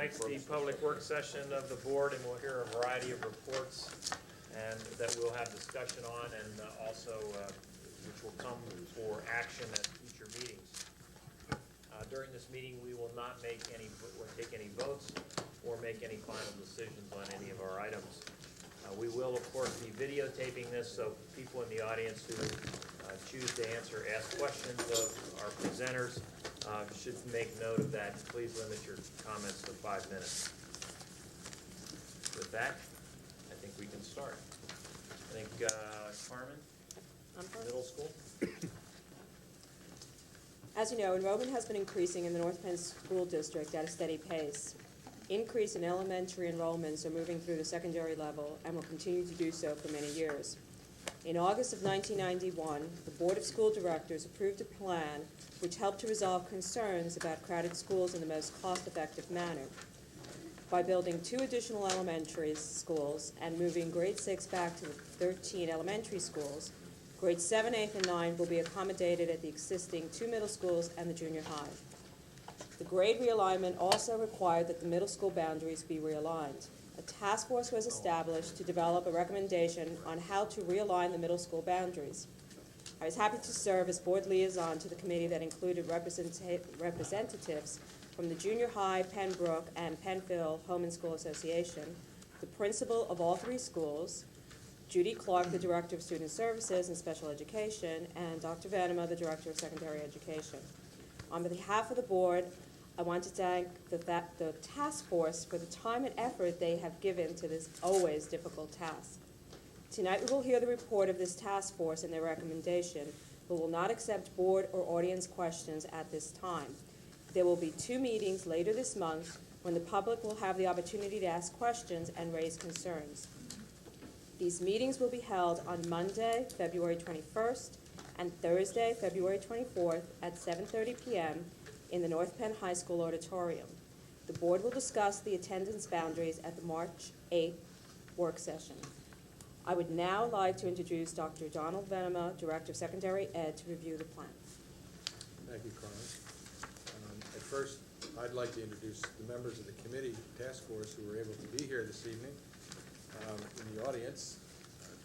tonight's the public work session of the board, and we'll hear a variety of reports and that we'll have discussion on, and also which will come for action at future meetings. During this meeting, we will not take any votes or make any final decisions on any of our items. We will, of course, be videotaping this, so people in the audience who choose to ask questions of our presenters should make note of that. Please limit your comments to 5 minutes. With that, I think we can start. I think Carmen, middle school. As you know, enrollment has been increasing in the North Penn School District at a steady pace. Increase in elementary enrollments are moving through the secondary level and will continue to do so for many years. In August of 1991, the Board of School Directors approved a plan which helped to resolve concerns about crowded schools in the most cost-effective manner. By building 2 additional elementary schools and moving grade 6 back to the 13 elementary schools, grades 7, 8, and 9 will be accommodated at the existing 2 middle schools and the junior high. The grade realignment also required that the middle school boundaries be realigned. A task force was established to develop a recommendation on how to realign the middle school boundaries. I was happy to serve as board liaison to the committee that included representatives from the junior high, Pembroke, and Penfield Home and School Association, the principal of all 3 schools, Judy Clark, the Director of Student Services and Special Education, and Dr. Vanema, the Director of Secondary Education. On behalf of the board, I want to thank the task force for the time and effort they have given to this always difficult task. Tonight we will hear the report of this task force and their recommendation, but will not accept board or audience questions at this time. There will be 2 meetings later this month when the public will have the opportunity to ask questions and raise concerns. These meetings will be held on Monday, February 21st, and Thursday, February 24th at 7:30 p.m. in the North Penn High School auditorium. The board will discuss the attendance boundaries at the March 8th work session. I would now like to introduce Dr. Donald Venema, Director of Secondary Ed, to review the plan. Thank you, Carmen. At first, I'd like to introduce the members of the committee task force who were able to be here this evening. In the audience,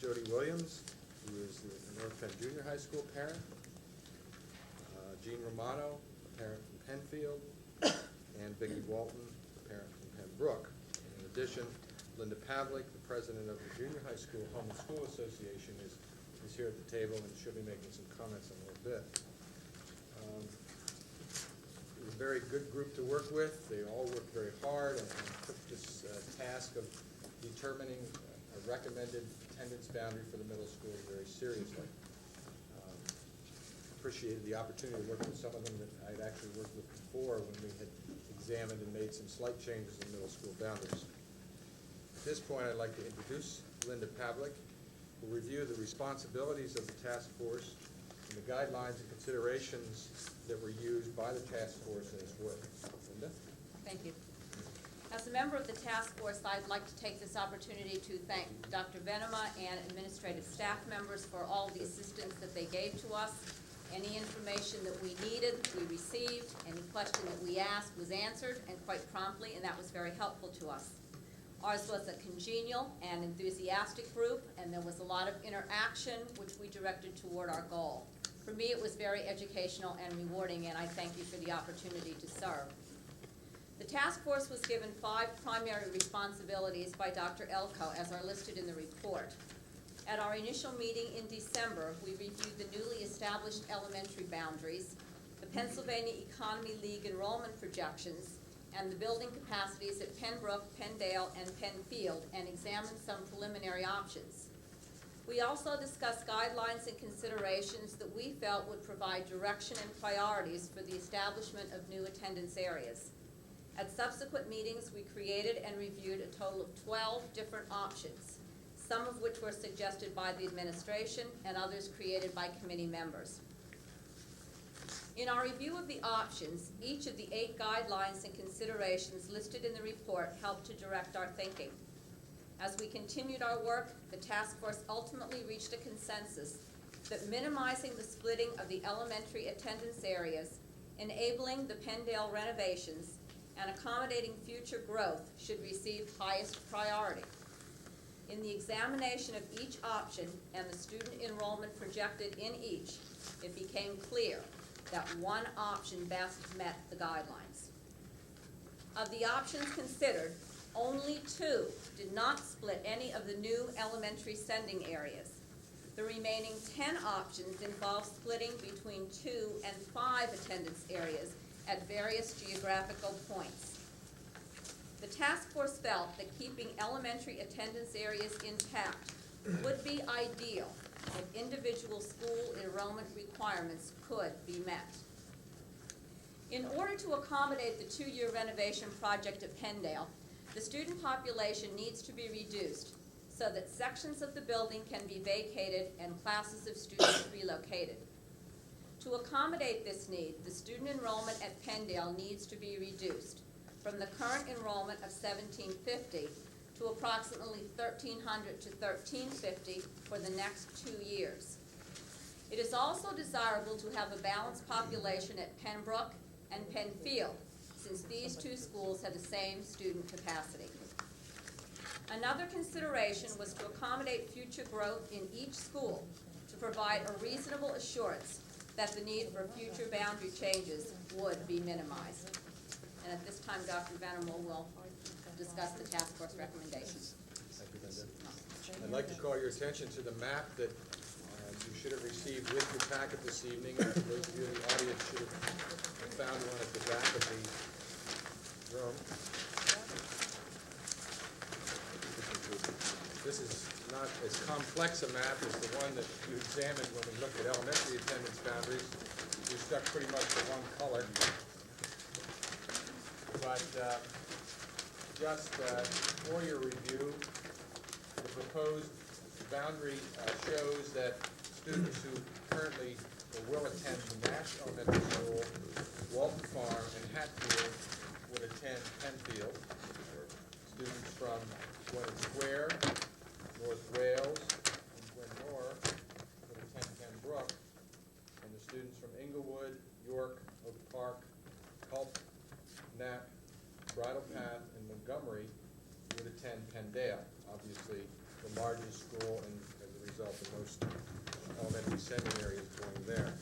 Jody Williams, who is the North Penn Junior High School parent, Jean Romano, a parent from Penfield, and Vicki Walton, a parent from Pembroke. And in addition, Linda Pavlik, the president of the Junior High School Home and School Association, is here at the table and she'll be making some comments in a little bit. It was a very good group to work with. They all worked very hard and took this task of determining a recommended attendance boundary for the middle school very seriously. Appreciated the opportunity to work with some of them that I had actually worked with before when we had examined and made some slight changes in middle school boundaries. At this point, I'd like to introduce Linda Pavlik, who will review the responsibilities of the task force and the guidelines and considerations that were used by the task force in its work. Linda? Thank you. As a member of the task force, I'd like to take this opportunity to thank Dr. Venema and administrative staff members for all the assistance that they gave to us. Any information that we needed, we received. Any question that we asked was answered, and quite promptly, and that was very helpful to us. Ours was a congenial and enthusiastic group, and there was a lot of interaction which we directed toward our goal. For me, it was very educational and rewarding, and I thank you for the opportunity to serve. The task force was given 5 primary responsibilities by Dr. Elko, as are listed in the report. At our initial meeting in December, we reviewed the newly established elementary boundaries, the Pennsylvania Economy League enrollment projections, and the building capacities at Pembroke, Penndale, and Penfield, and examined some preliminary options. We also discussed guidelines and considerations that we felt would provide direction and priorities for the establishment of new attendance areas. At subsequent meetings, we created and reviewed a total of 12 different options, some of which were suggested by the administration and others created by committee members. In our review of the options, each of the 8 guidelines and considerations listed in the report helped to direct our thinking. As we continued our work, the task force ultimately reached a consensus that minimizing the splitting of the elementary attendance areas, enabling the Penndale renovations, and accommodating future growth should receive highest priority. In the examination of each option and the student enrollment projected in each, it became clear that one option best met the guidelines. Of the options considered, only 2 did not split any of the new elementary sending areas. The remaining 10 options involve splitting between 2 and 5 attendance areas at various geographical points. The task force felt that keeping elementary attendance areas intact would be ideal if individual school enrollment requirements could be met. In order to accommodate the 2-year renovation project at Penndale, the student population needs to be reduced so that sections of the building can be vacated and classes of students relocated. To accommodate this need, the student enrollment at Penndale needs to be reduced from the current enrollment of 1,750 to approximately 1,300 to 1,350 for the next 2 years. It is also desirable to have a balanced population at Pembroke and Penfield, since these 2 schools have the same student capacity. Another consideration was to accommodate future growth in each school to provide a reasonable assurance that the need for future boundary changes would be minimized. And at this time, Dr. Venable will discuss the task force recommendations. Thank you, Linda. I'd like to call your attention to the map that you should have received with your packet this evening. Those of you in the audience should have found one at the back of the room. This is not as complex a map as the one that you examined when we looked at elementary attendance boundaries. We're stuck pretty much to one color. But just for your review, the proposed boundary shows that students who currently or will attend Nash Elementary School, Walton Farm, and Hatfield would attend Penfield. Students from Gwinnett Square, North Wales, and Glenmore would attend Pembroke, and the students from Inglewood, York, Oak Park, Culp, Knapp, Bridle Path, and Montgomery would attend Penndale, obviously the largest school and as a result the most elementary sending areas going there.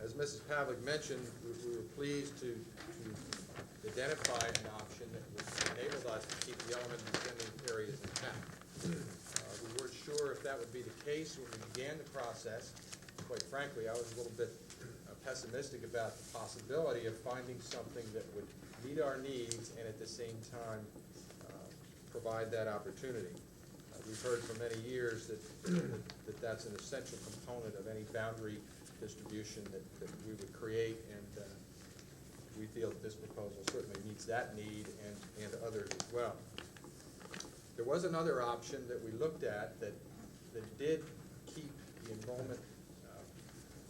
As Mrs. Pavlik mentioned, we were pleased to identify an option that would enable us to keep the elementary sending areas intact. We weren't sure if that would be the case when we began the process. Quite frankly, I was a little bit pessimistic about the possibility of finding something that would meet our needs and at the same time provide that opportunity. We've heard for many years that that's an essential component of any boundary distribution that we would create, and we feel that this proposal certainly meets that need and others as well. There was another option that we looked at that did keep the enrollment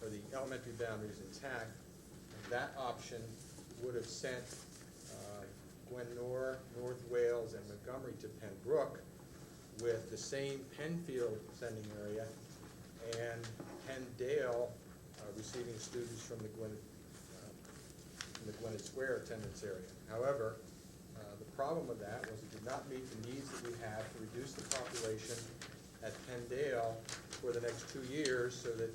or the elementary boundaries intact, and that option would have sent Glenmore, North Wales, and Montgomery to Pembroke with the same Penfield sending area, and Penndale receiving students from the Gwinnett Square attendance area. However, the problem with that was it did not meet the needs that we have to reduce the population at Penndale for the next 2 years so that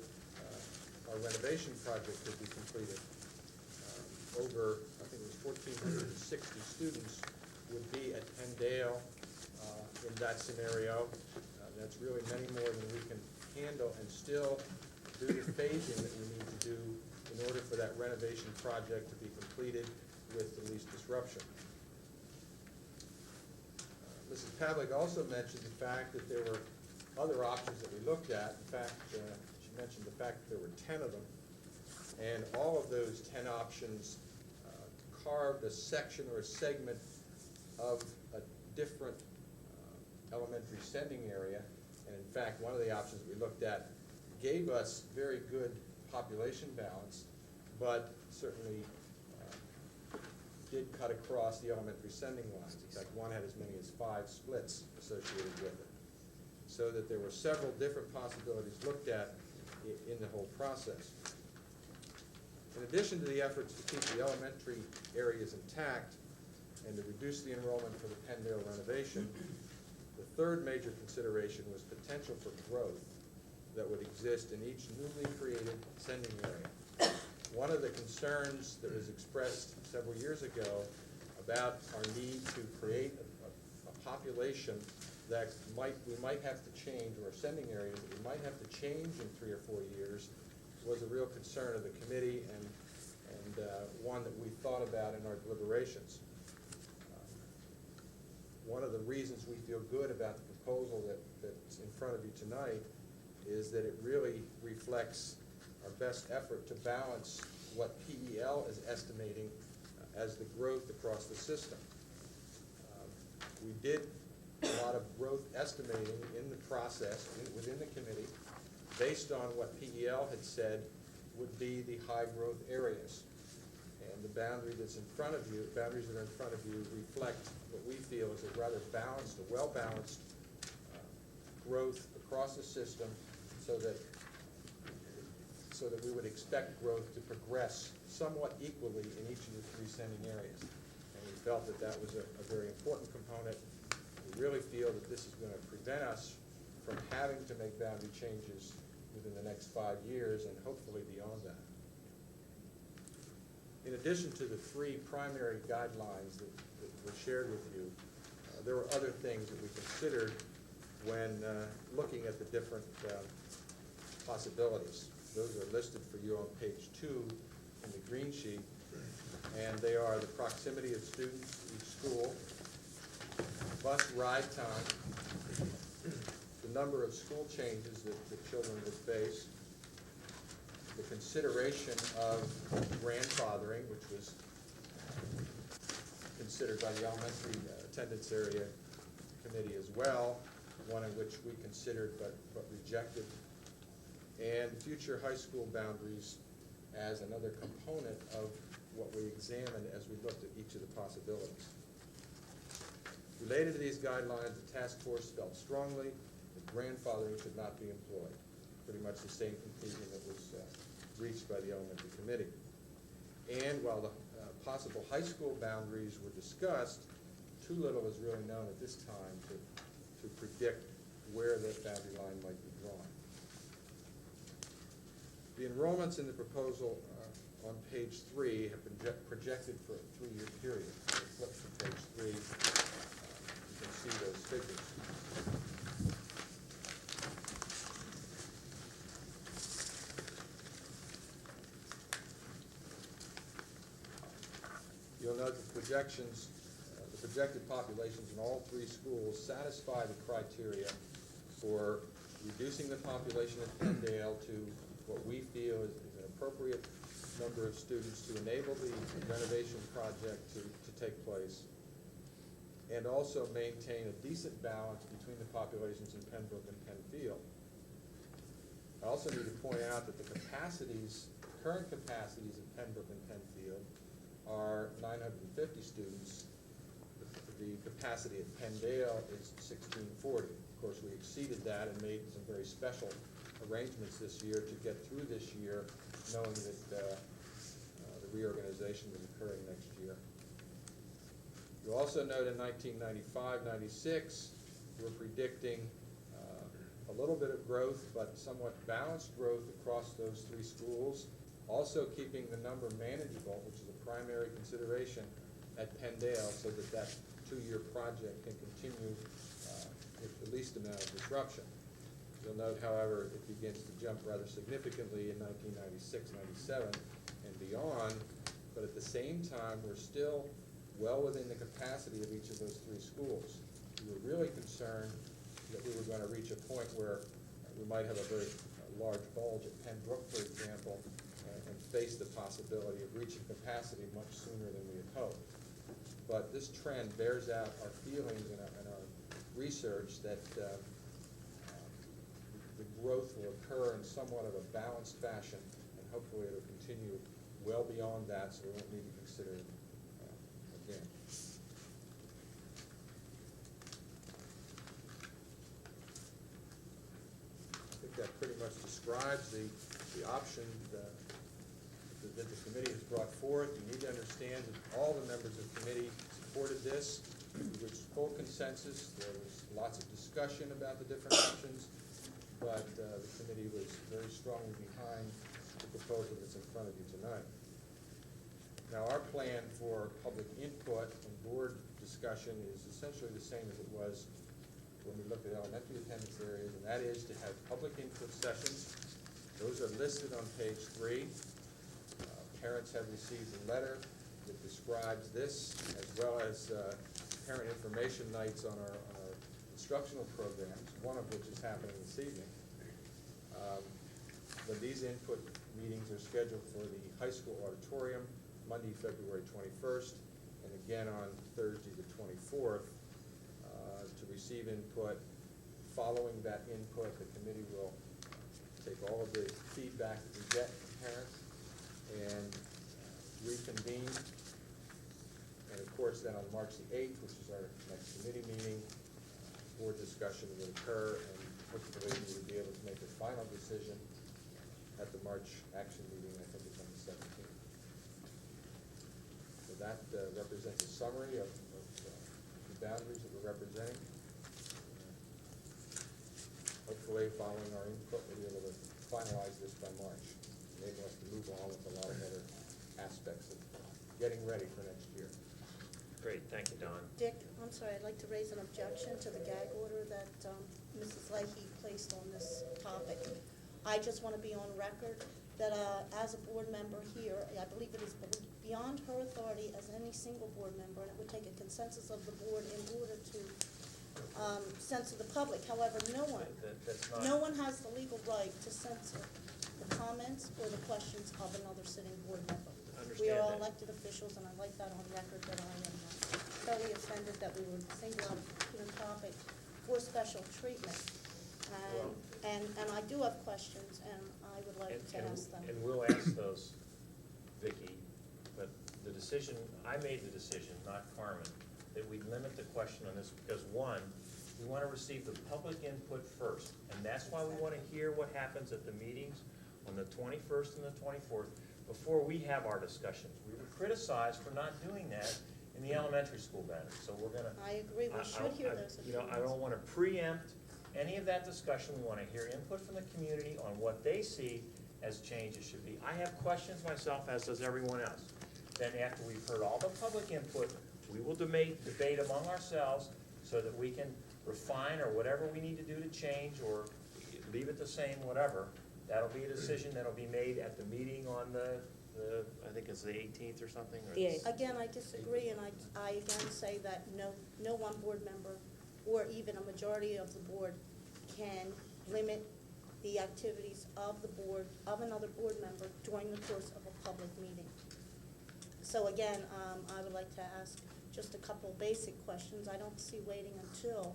our renovation project could be completed. Over, I think it was 1,460 students would be at Penndale in that scenario. That's really many more than we can handle and still do the phasing that we need to do in order for that renovation project to be completed with the least disruption. Mrs. Pavlik also mentioned the fact that there were other options that we looked at. In fact, she mentioned the fact that there were 10 of them, and all of those 10 options carved a section or a segment of a different elementary sending area. And in fact, one of the options we looked at gave us very good population balance, but certainly did cut across the elementary sending lines. In fact, one had as many as 5 splits associated with it. So that there were several different possibilities looked at in the whole process. In addition to the efforts to keep the elementary areas intact and to reduce the enrollment for the Penndale renovation, the third major consideration was potential for growth that would exist in each newly created sending area. One of the concerns that was expressed several years ago about our need to create a population that we might have to change, or a sending area that we might have to change in 3 or 4 years, was a real concern of the committee, and one that we thought about in our deliberations. One of the reasons we feel good about the proposal that's in front of you tonight is that it really reflects our best effort to balance what PEL is estimating as the growth across the system. We did a lot of growth estimating in the process within the committee based on what PEL had said would be the high growth areas. And the boundary that's in front of you, boundaries that are in front of you, reflect what we feel is a rather balanced, a well-balanced growth across the system, so that we would expect growth to progress somewhat equally in each of the 3 sending areas. And we felt that that was a very important component. We really feel that this is going to prevent us from having to make boundary changes within the next 5 years, and hopefully beyond that. In addition to the 3 primary guidelines that were shared with you, there were other things that we considered when looking at the different possibilities. Those are listed for you on page 2 in the green sheet, and they are the proximity of students to each school, bus ride time, the number of school changes that children would face, the consideration of grandfathering, which was considered by the elementary attendance area committee as well, one in which we considered but rejected, and future high school boundaries as another component of what we examined as we looked at each of the possibilities. Related to these guidelines, the task force felt strongly that grandfathering should not be employed. Pretty much the same conclusion that was reached by the elementary committee. And while the possible high school boundaries were discussed, too little is really known at this time to predict where that boundary line might be drawn. The enrollments in the proposal on page 3 have been projected for a 3-year period. So flip to page 3, you can see those figures. You'll note the projections, the projected populations in all 3 schools satisfy the criteria for reducing the population at Penndale to what we feel is an appropriate number of students to enable the renovation project to take place, and also maintain a decent balance between the populations in Pembroke and Penfield. I also need to point out that the current capacities in Pembroke and Penfield are 950 students. The capacity at Penndale is 1640. Of course, we exceeded that and made some very special arrangements this year to get through this year, knowing that the reorganization was occurring next year. You also note in 1995-96, we're predicting a little bit of growth, but somewhat balanced growth across those 3 schools, also keeping the number manageable, which is a primary consideration at Penndale, so that that 2-year project can continue with the least amount of disruption. You'll note, however, it begins to jump rather significantly in 1996, 97, and beyond, but at the same time, we're still well within the capacity of each of those 3 schools. We were really concerned that we were going to reach a point where we might have a very large bulge at Pembroke, for example, and face the possibility of reaching capacity much sooner than we had hoped. But this trend bears out our feelings and our research that the growth will occur in somewhat of a balanced fashion, and hopefully it'll continue well beyond that, so we won't need to consider it again. I think that pretty much describes the option that the committee has brought forth. You need to understand that all the members of the committee supported this. There was full consensus. There was lots of discussion about the different options, but the committee was very strongly behind the proposal that's in front of you tonight. Now, our plan for public input and board discussion is essentially the same as it was when we looked at elementary attendance areas, and that is to have public input sessions. Those are listed on page 3. Parents have received a letter that describes this, as well as parent information nights on our instructional programs, one of which is happening this evening. But these input meetings are scheduled for the high school auditorium, Monday, February 21st, and again on Thursday, the 24th. To receive input. Following that input, the committee will take all of the feedback that we get from parents and reconvene. And of course, then on March the 8th, which is our next committee meeting, board discussion will occur, and hopefully we will be able to make a final decision at the March action meeting. I think it's on the 17th. So that represents a summary of the boundaries that we're representing. Hopefully, following our input, we'll be able to finalize this by March, enable us to move on with a lot of other aspects of getting ready for next year. Great, thank you, Don. Dick, I'm sorry, I'd like to raise an objection to the gag order that Mrs. Leahy placed on this topic. I just want to be on record that as a board member here, I believe it is beyond her authority as any single board member, and it would take a consensus of the board in order to censor the public. However, no one has the legal right to censor the comments or the questions of another sitting board member. We are all elected officials, and I'd like that on record that I am totally offended that we were singled out to the topic for special treatment. And I do have questions, and I would like to ask them. And we'll ask those, Vicki, but the decision, I made the decision, not Carmen, that we limit the question on this because, one, we want to receive the public input first, and that's why we want to hear what happens at the meetings on the 21st and the 24th before we have our discussions. We were criticized for not doing that in the elementary school matter, so we're going to. I agree, we should hear those opinions. I don't want to preempt any of that discussion. We want to hear input from the community on what they see as changes should be. I have questions myself, as does everyone else. Then after we've heard all the public input, we will debate among ourselves so that we can refine or whatever we need to do to change or leave it the same, whatever. That'll be a decision that'll be made at the meeting on the I think it's the 18th or something. Or The 8th. Again, I disagree, and I again say that no one board member or even a majority of the board can limit the activities of the board, of another board member during the course of a public meeting. So again, I would like to ask just a couple basic questions. I don't see waiting until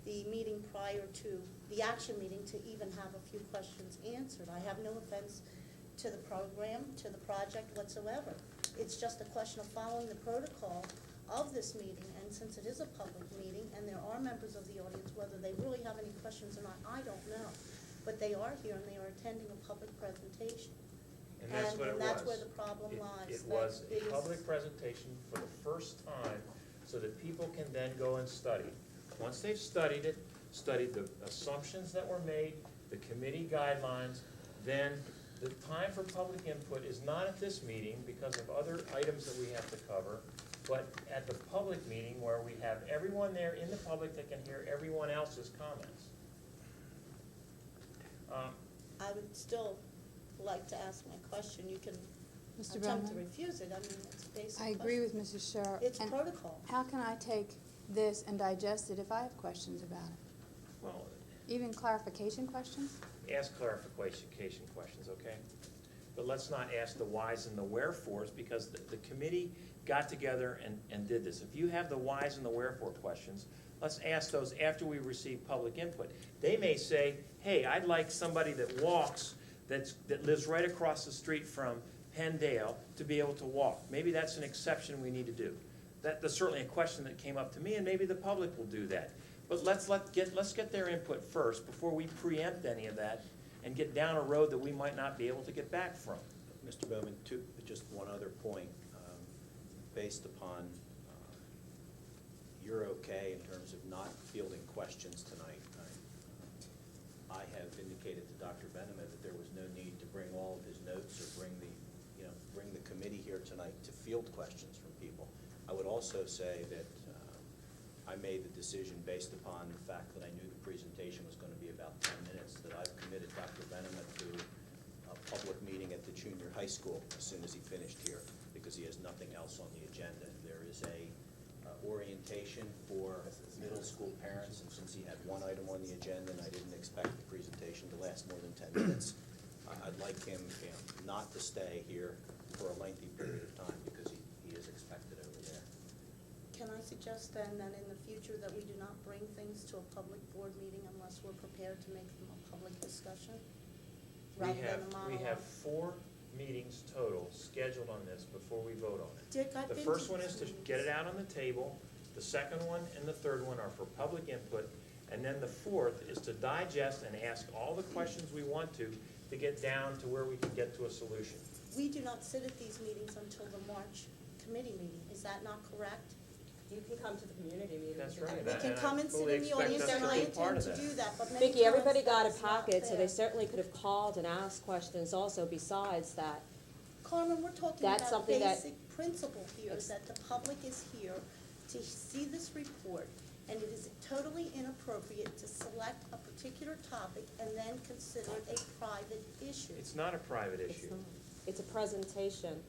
the meeting prior to the action meeting to even have a few questions answered. I have no offense to the program, to the project whatsoever. It's just a question of following the protocol of this meeting, and since it is a public meeting and there are members of the audience, whether they really have any questions or not, I don't know. But they are here and they are attending a public presentation. And that's what it was. That's where the problem lies. It was a public presentation for the first time so that people can then go and study. Once they've studied it, studied the assumptions that were made, the committee guidelines, then the time for public input is not at this meeting because of other items that we have to cover, but at the public meeting where we have everyone there in the public that can hear everyone else's comments. I would still like to ask my question. You can Mr. attempt to Bowman? refuse it. I mean, it's a basic I agree question. with Mrs. Sher. It's and protocol. How can I take this and digest it if I have questions about it? Well, Even clarification questions? ask clarification questions, okay? But let's not ask the whys and the wherefores because the committee got together and did this. If you have the whys and the wherefore questions, let's ask those after we receive public input. They may say, hey, I'd like somebody that walks, that lives right across the street from Penndale to be able to walk. Maybe that's an exception we need to do. That's certainly a question that came up to me, and maybe the public will do that. But let's get their input first before we preempt any of that and get down a road that we might not be able to get back from. Mr. Bowman, just one other point, based upon you're okay in terms of not fielding questions tonight. I have indicated to Dr. Benema that there was no need to bring all of his notes or bring the committee here tonight to field questions from people. I would also say that I made the decision based upon the fact that I knew the presentation was going to be about 10 minutes, that I've committed Dr. Benema to a public meeting at the junior high school as soon as he finished here, because he has nothing else on the agenda. There is a orientation for middle school parents, and since he had one item on the agenda and I didn't expect the presentation to last more than 10 minutes, I'd like him not to stay here for a lengthy period of time, because he is expected over there. Can I suggest then that in the future that we do not bring things to a public board meeting unless we're prepared to make them a public discussion? Rather than a We have monologue? 4 meetings total scheduled on this before we vote on it. Dick, I've The been first to one these is to meetings. get it out on the table, the second one and the third one are for public input, and then the fourth is to digest and ask all the questions we want to get down to where we can get to a solution. We do not sit at these meetings until the March committee meeting. Is that not correct? You can come to the community meeting. That's right. We can And I come and sit fully in the expect audience, us to and I be part intend of to that. do that, but many Vicki, everybody times got a that's not packet, so they there. certainly could have called and asked questions also besides that. Carmen, we're talking That's about something that- basic principle here, is that the public is here to see this report, and it is totally inappropriate to select a particular topic and then consider it a private issue. It's not a private It's issue. not. It's a presentation,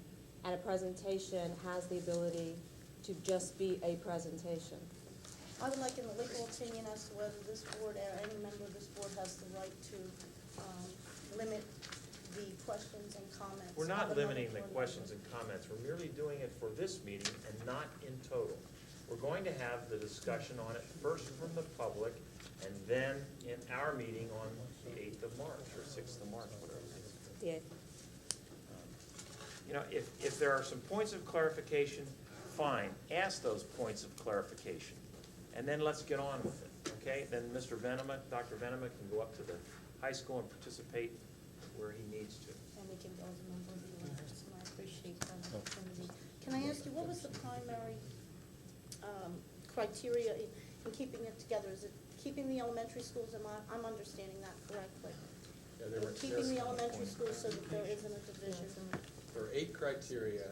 and a presentation has the ability to just be a presentation. I would like a legal opinion as to whether this board or any member of this board has the right to limit the questions and comments. We're of not another limiting the board questions member. and comments. We're merely doing it for this meeting and not in total. We're going to have the discussion on it first from the public, and then in our meeting on the 8th of March, or 6th of March, whatever it is. Yeah. You know, if there are some points of clarification, fine, ask those points of clarification, and then let's get on with it, okay? Then Mr. Venema, Dr. Venema can go up to the high school and participate where he needs to. And we can go as a member of the electors, and I appreciate that opportunity. Can I ask you, what was the primary criteria in keeping it together? Is it keeping the elementary schools, I'm understanding that correctly? Yeah, there were Keeping the elementary schools so that there isn't a division? There were 8 criteria,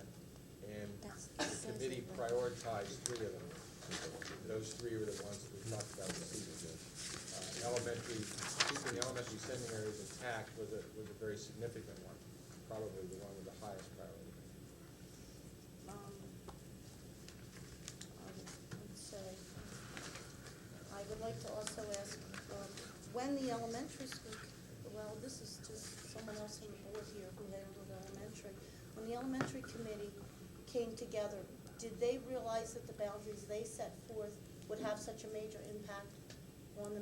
and the committee prioritized 3 of them. Those 3 were the ones that we talked about this evening. Keeping the elementary sending areas intact was a very significant one, probably the one with the highest priority. Let's say, I would like to also ask, when the elementary school, well, this is just someone else on the board here who handled elementary. When the elementary committee came together, did they realize that the boundaries they set forth would have such a major impact on the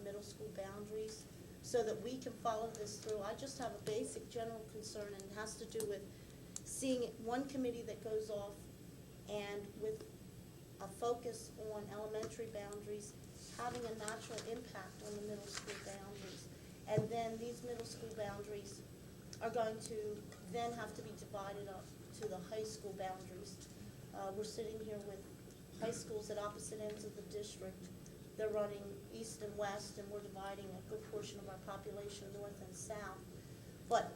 middle school boundaries, so that we can follow this through? I just have a basic general concern, and it has to do with seeing one committee that goes off and with a focus on elementary boundaries having a natural impact on the middle school boundaries. And then these middle school boundaries are going to then have to be divided up to the high school boundaries. We're sitting here with high schools at opposite ends of the district. They're running east and west, and we're dividing a good portion of our population north and south. But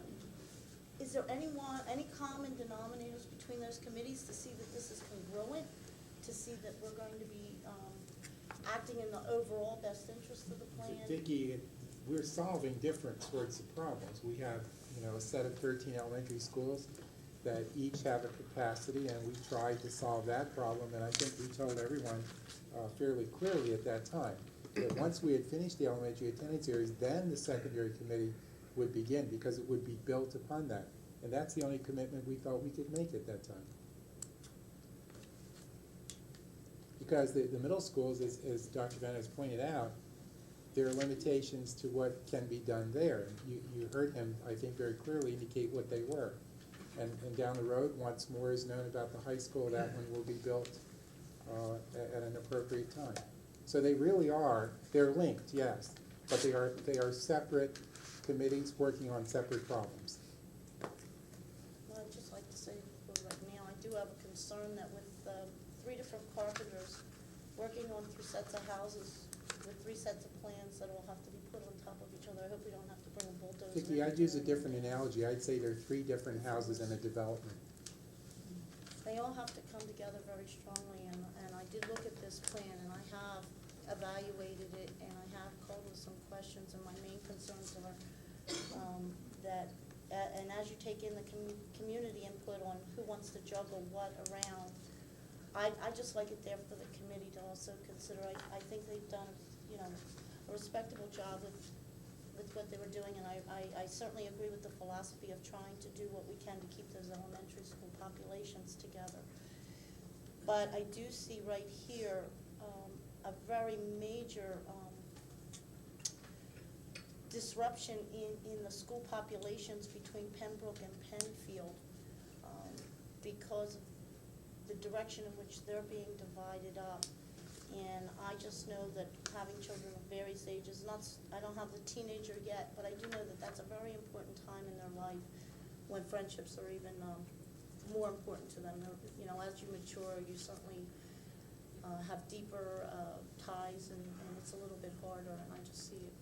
is there any common denominators between those committees to see that this is congruent, to see that we're going to be acting in the overall best interest of the plan? Vicki, we're solving different sorts of problems. We have, a set of 13 elementary schools that each have a capacity, and we tried to solve that problem, and I think we told everyone fairly clearly at that time that once we had finished the elementary attendance areas, then the secondary committee would begin, because it would be built upon that. And that's the only commitment we thought we could make at that time. Because the middle schools, as Dr. Vanna has pointed out, there are limitations to what can be done there. You heard him, I think, very clearly indicate what they were. And down the road, once more is known about the high school, that one will be built at an appropriate time. So they really are, they're linked, yes, but they are separate committees working on separate problems. have a concern that with 3 different carpenters working on 3 sets of houses with 3 sets of plans that will have to be put on top of each other, I hope we don't have to bring a bulldozer. Vicki, I'd use a different analogy. I'd say there are 3 different houses in a development. They all have to come together very strongly, and I did look at this plan, and I have evaluated it, and I have called with some questions, and my main concerns are that, and as you take in the community input on who wants to juggle what around, I just like it there for the committee to also consider. I think they've done, you know, a respectable job with what they were doing, and I certainly agree with the philosophy of trying to do what we can to keep those elementary school populations together. But I do see right here a very major disruption in the school populations between Pembroke and Penfield because of the direction in which they're being divided up. And I just know that having children of various ages, I don't have the teenager yet, but I do know that that's a very important time in their life when friendships are even more important to them. You know, as you mature, you certainly have deeper ties, and it's a little bit harder, and I just see it,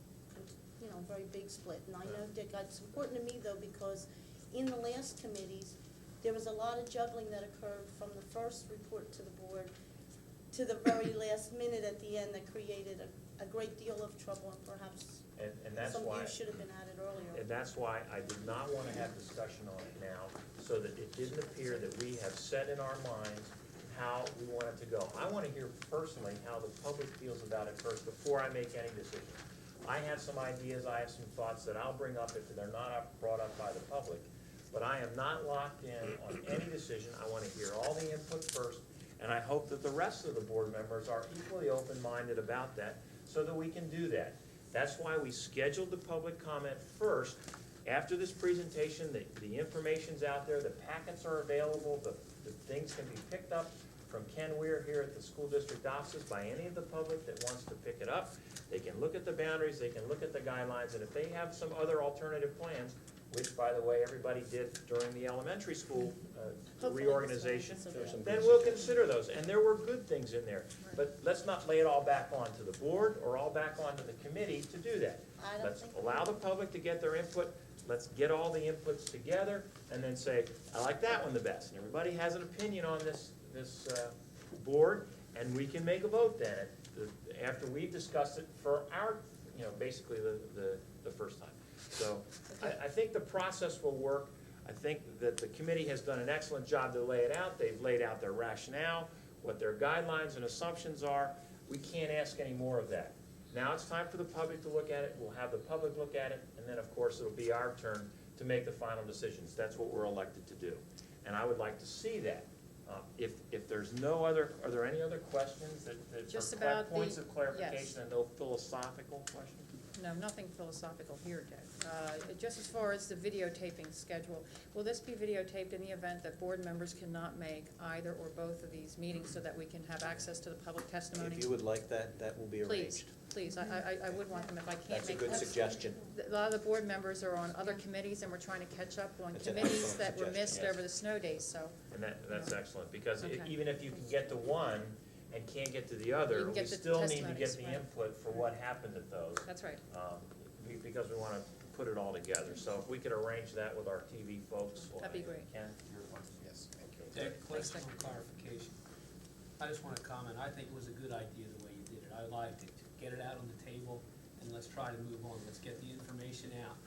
you know, a very big split. And I know, Dick, it's important to me, though, because in the last committees, there was a lot of juggling that occurred from the first report to the board to the very last minute at the end that created a great deal of trouble, and perhaps And that's some why. views should have been added earlier. And that's why I did not want to have discussion on it now, so that it didn't appear that we have set in our minds how we want it to go. I want to hear personally how the public feels about it first before I make any decision. I have some ideas, I have some thoughts that I'll bring up if they're not brought up by the public, but I am not locked in on any decision. I want to hear all the input first, and I hope that the rest of the board members are equally open-minded about that so that we can do that. That's why we scheduled the public comment first. After this presentation, the information's out there, the packets are available, the things can be picked up from Ken Weir here at the school district offices by any of the public that wants to pick it up. They can look at the boundaries, they can look at the guidelines, and if they have some other alternative plans, which, by the way, everybody did during the elementary school reorganization, then we'll consider those. And there were good things in there. But let's not lay it all back onto the board or all back onto the committee to do that. Let's allow the public to get their input. Let's get all the inputs together and then say, I like that one the best. And everybody has an opinion on this board, and we can make a vote then after we've discussed it for our, you know, basically the first time. So I think the process will work. I think that the committee has done an excellent job to lay it out. They've laid out their rationale, what their guidelines and assumptions are. We can't ask any more of that. Now it's time for the public to look at it. We'll have the public look at it, and then, of course, it'll be our turn to make the final decisions. That's what we're elected to do. And I would like to see that. If there's no other, are there any other questions that Just are about points the- of clarification yes. and no philosophical questions? No, nothing philosophical here, Dick. Just as far as the videotaping schedule, will this be videotaped in the event that board members cannot make either or both of these meetings so that we can have access to the public testimony? If you would like that, that will be arranged. Please, I would want them if I can't That's a make. good suggestion. A lot of the board members are on other committees, and we're trying to catch up on That's an committees excellent that were suggestion, missed yes. over the snow days, so. And that's excellent, because Okay. even if you can get to one and can't get to the other, You can we get the still need to get testimonies, the right. input for what happened at those. That's right. Because we want to put it all together. So if we could arrange that with our TV folks. That'd be great. Ken, your one? Yes. Dick, Thanks, question Dick. or clarification. I just want to comment, I think it was a good idea the way you did it. I liked it. Get it out on the table, and let's try to move on. Let's get the information out.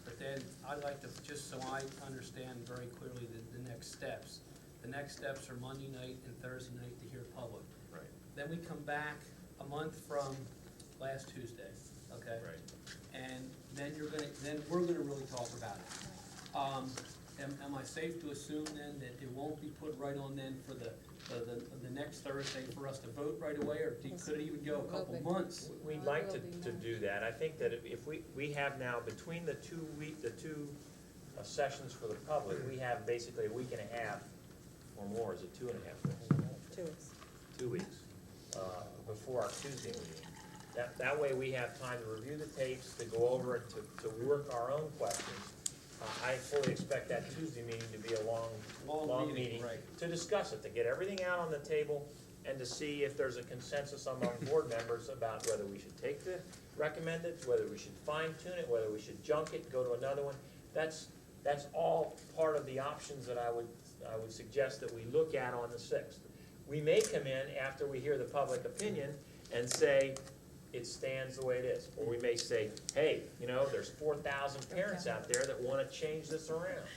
But then, I'd like to, just so I understand very clearly the next steps. The next steps are Monday night and Thursday night to hear public. Right. Then we come back a month from last Tuesday, okay? Right. And then we're gonna really talk about it. Am I safe to assume then that it won't be put right on then for the next Thursday for us to vote right away, or could it even go a couple months? We'd like to do that. I think that if we have now, between the two sessions for the public, we have basically a week and a half or more. Is it 2.5 weeks? 2 weeks. 2 weeks before our Tuesday meeting. That way we have time to review the tapes, to go over it, to work our own questions, I fully expect that Tuesday meeting to be a long Long meeting, meeting right. to discuss it, to get everything out on the table and to see if there's a consensus among board members about whether we should take the recommended, whether we should fine tune it, whether we should junk it, go to another one. That's all part of the options that I would suggest that we look at on the 6th. We may come in after we hear the public opinion and say, it stands the way it is. Or we may say, hey, there's 4,000 parents out there that want to change this around.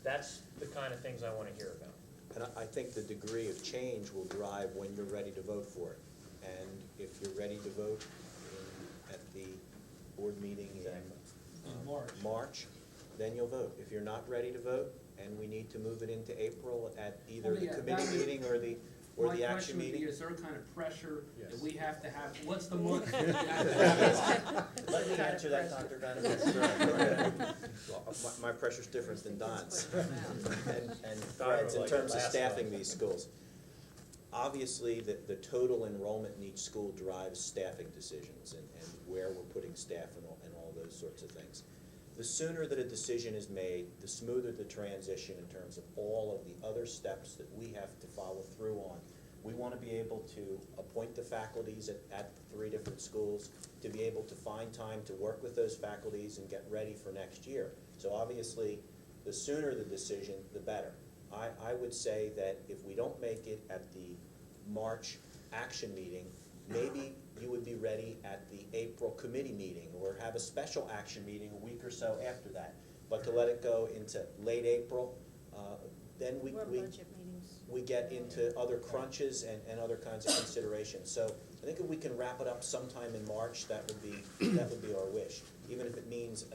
That's the kind of things I want to hear about. And I think the degree of change will drive when you're ready to vote for it. And if you're ready to vote at the board meeting in March, then you'll vote. If you're not ready to vote, and we need to move it into April at either the committee meeting or the action meeting. Is there a kind of pressure that Yes. we have to have, what's the month? Let me answer that, Dr. Venom. My pressure's different than Don's and Fred's in terms of staffing these schools. Obviously, the total enrollment in each school drives staffing decisions and where we're putting staff and all those sorts of things. The sooner that a decision is made, the smoother the transition in terms of all of the other steps that we have to follow through on. We want to be able to appoint the faculties at 3 different schools, to be able to find time to work with those faculties and get ready for next year. So obviously, the sooner the decision, the better. I would say that if we don't make it at the March action meeting, maybe you would be ready at the April committee meeting, or have a special action meeting a week or so after that. But to let it go into late April, then we We're budget meetings. we get into other crunches and other kinds of considerations. So I think if we can wrap it up sometime in March, that would be our wish, even if it means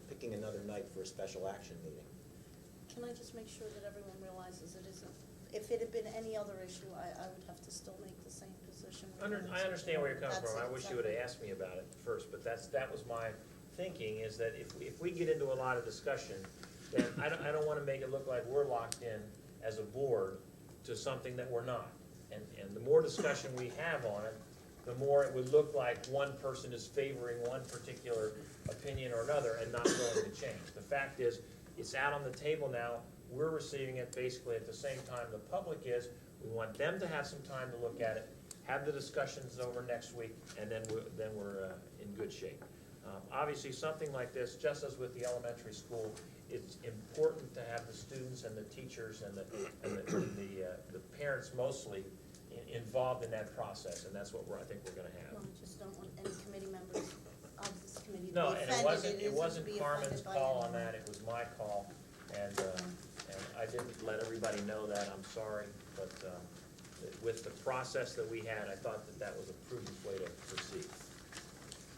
picking another night for a special action meeting. Can I just make sure that everyone realizes it isn't, if it had been any other issue, I would have to still make the same position. I understand where you're coming That's from. I wish you would have asked me about it first, but that was my thinking, is that if we get into a lot of discussion, then I don't want to make it look like we're locked in as a board to something that we're not. And the more discussion we have on it, the more it would look like one person is favoring one particular opinion or another and not willing to change. The fact is, it's out on the table now. We're receiving it basically at the same time the public is. We want them to have some time to look at it, have the discussions over next week, and then we're in good shape. Obviously, something like this, just as with the elementary school, it's important to have the students and the teachers and the parents mostly involved in that process, and that's what I think we're gonna have. No, I just don't want any committee members of this committee to be No, offended. and it isn't wasn't to be Carmen's offended by call on anyone. that, it was my call, and I didn't let everybody know that, I'm sorry, but with the process that we had, I thought that was a prudent way to proceed.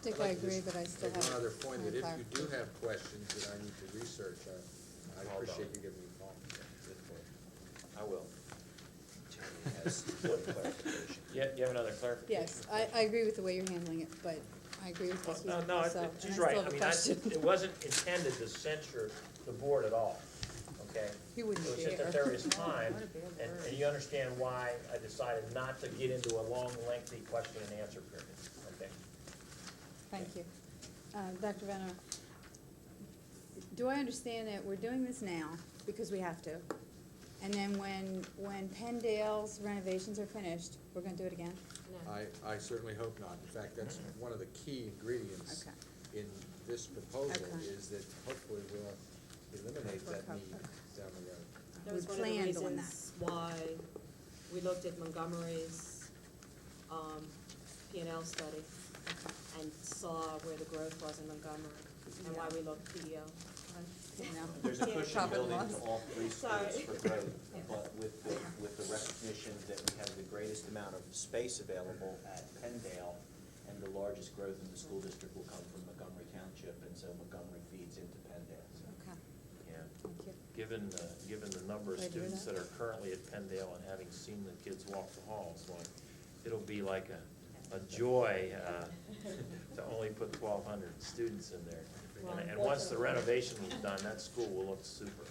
Dick, I'd like I to agree, just but I still make have. one other point, that if you do clarification. have questions that I need to research, I Hold appreciate on. you giving me a call. Good point. I will. Terry has good clarification. Yeah, you have another clarification? Yes, I agree with the way you're handling it, but I agree with what No, he's no, also, and I she's still right, have I a mean, question. it wasn't intended to censure the board at all, okay? He wouldn't It was just that dare. there is time, What a bad and word. you understand why I decided not to get into a long, lengthy question and answer period, okay? Thank you. Dr. Venner, do I understand that we're doing this now because we have to? And then when Penndale's renovations are finished, we're gonna do it again? I certainly hope not. In fact, that's one of the key ingredients Okay. in this proposal, Okay. is that hopefully we'll eliminate that need down the road. That was We one of the planned on reasons why we looked at Montgomery's P&L study and saw where the growth was in Montgomery, and why we looked PEO. There's a cushion Profit built and into loss. all 3 Sorry. schools for growth, but with the recognition that we have the greatest amount of space available at Penndale, and the largest growth in the school district will come from Montgomery Township, and so Montgomery feeds into Penndale. So, Okay, Yeah. thank you. Given the number of Did I do students that? that are currently at Penndale and having seen the kids walk the halls, like, it'll be like a joy to only put 1,200 students in there. And once the renovation was done, that school will look super.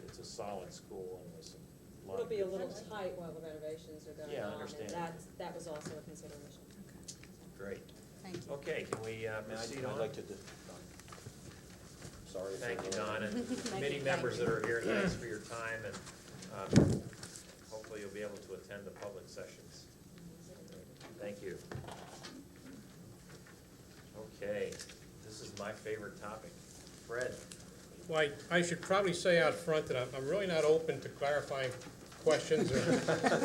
It's a solid school, and there's a lot It'll of be a good little things. tight while the renovations are going on. Yeah, I understand. And that was also a consideration. Great. Thank you. Okay, can we May proceed I'd on? like to, Sorry. Thank you, Don, and committee members that are here, thanks for your time, and hopefully you'll be able to attend the public sessions. Thank you. Okay, this is my favorite topic. Fred? Well, I should probably say out front that I'm really not open to clarifying questions or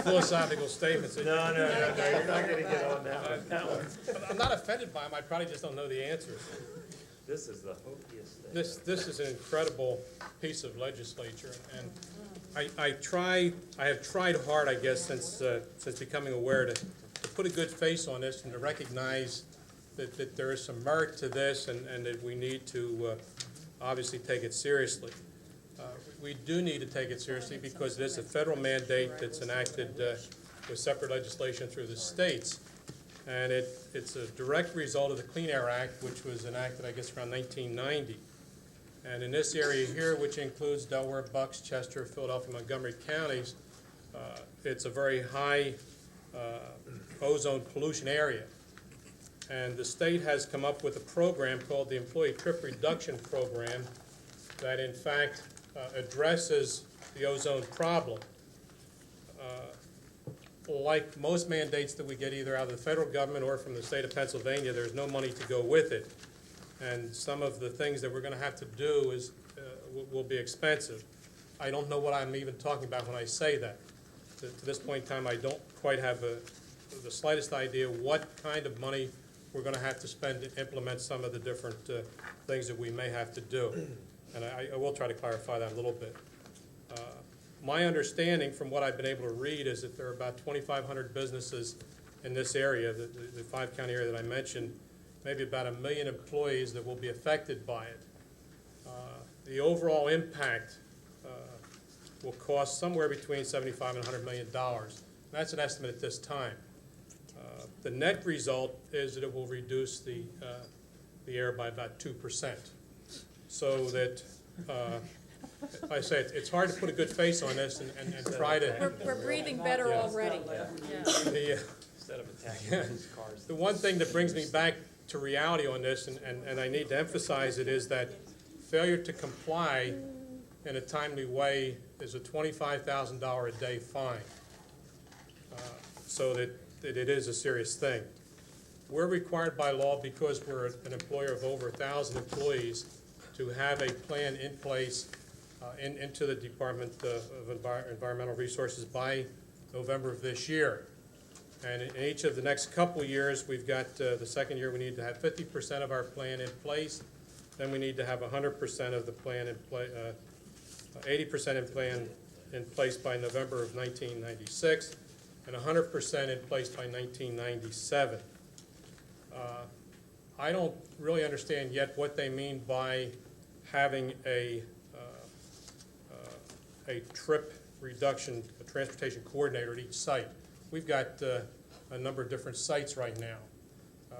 philosophical statements. No, you're not gonna get on that one. I'm not offended by them, I probably just don't know the answers. This is the hokiest thing. This is an incredible piece of legislature, and I have tried hard, I guess, since becoming aware to put a good face on this and to recognize that there is some merit to this and that we need to obviously take it seriously. We do need to take it seriously because it is a federal mandate that's enacted with separate legislation through the states. And it's a direct result of the Clean Air Act, which was enacted, I guess, around 1990. And in this area here, which includes Delaware, Bucks, Chester, Philadelphia, Montgomery counties, it's a very high ozone pollution area. And the state has come up with a program called the Employee Trip Reduction Program that, in fact, addresses the ozone problem. Like most mandates that we get either out of the federal government or from the state of Pennsylvania, there's no money to go with it. And some of the things that we're going to have to do will be expensive. I don't know what I'm even talking about when I say that. To this point in time, I don't quite have the slightest idea what kind of money we're going to have to spend to implement some of the different things that we may have to do. And I will try to clarify that a little bit. My understanding from what I've been able to read is that there are about 2,500 businesses in this area, the five-county area that I mentioned, maybe about 1 million employees that will be affected by it. The overall impact will cost somewhere between $75 and $100 million. That's an estimate at this time. The net result is that it will reduce the air by about 2%. So that, I say, it's hard to put a good face on this and try to. We're breathing better already. Yeah. Instead of attacking these cars. The one thing that brings me back to reality on this, and I need to emphasize it, is that failure to comply in a timely way is a $25,000 a day fine. So that it is a serious thing. We're required by law, because we're an employer of over 1,000 employees, to have a plan in place into the Department of Environmental Resources by November of this year. And in each of the next couple years, we've got the second year we need to have 50% of our plan in place. Then we need to have 100% of the plan in place, 80% in place by November of 1996, and 100% in place by 1997. I don't really understand yet what they mean by having a trip reduction, a transportation coordinator at each site. We've got a number of different sites right now.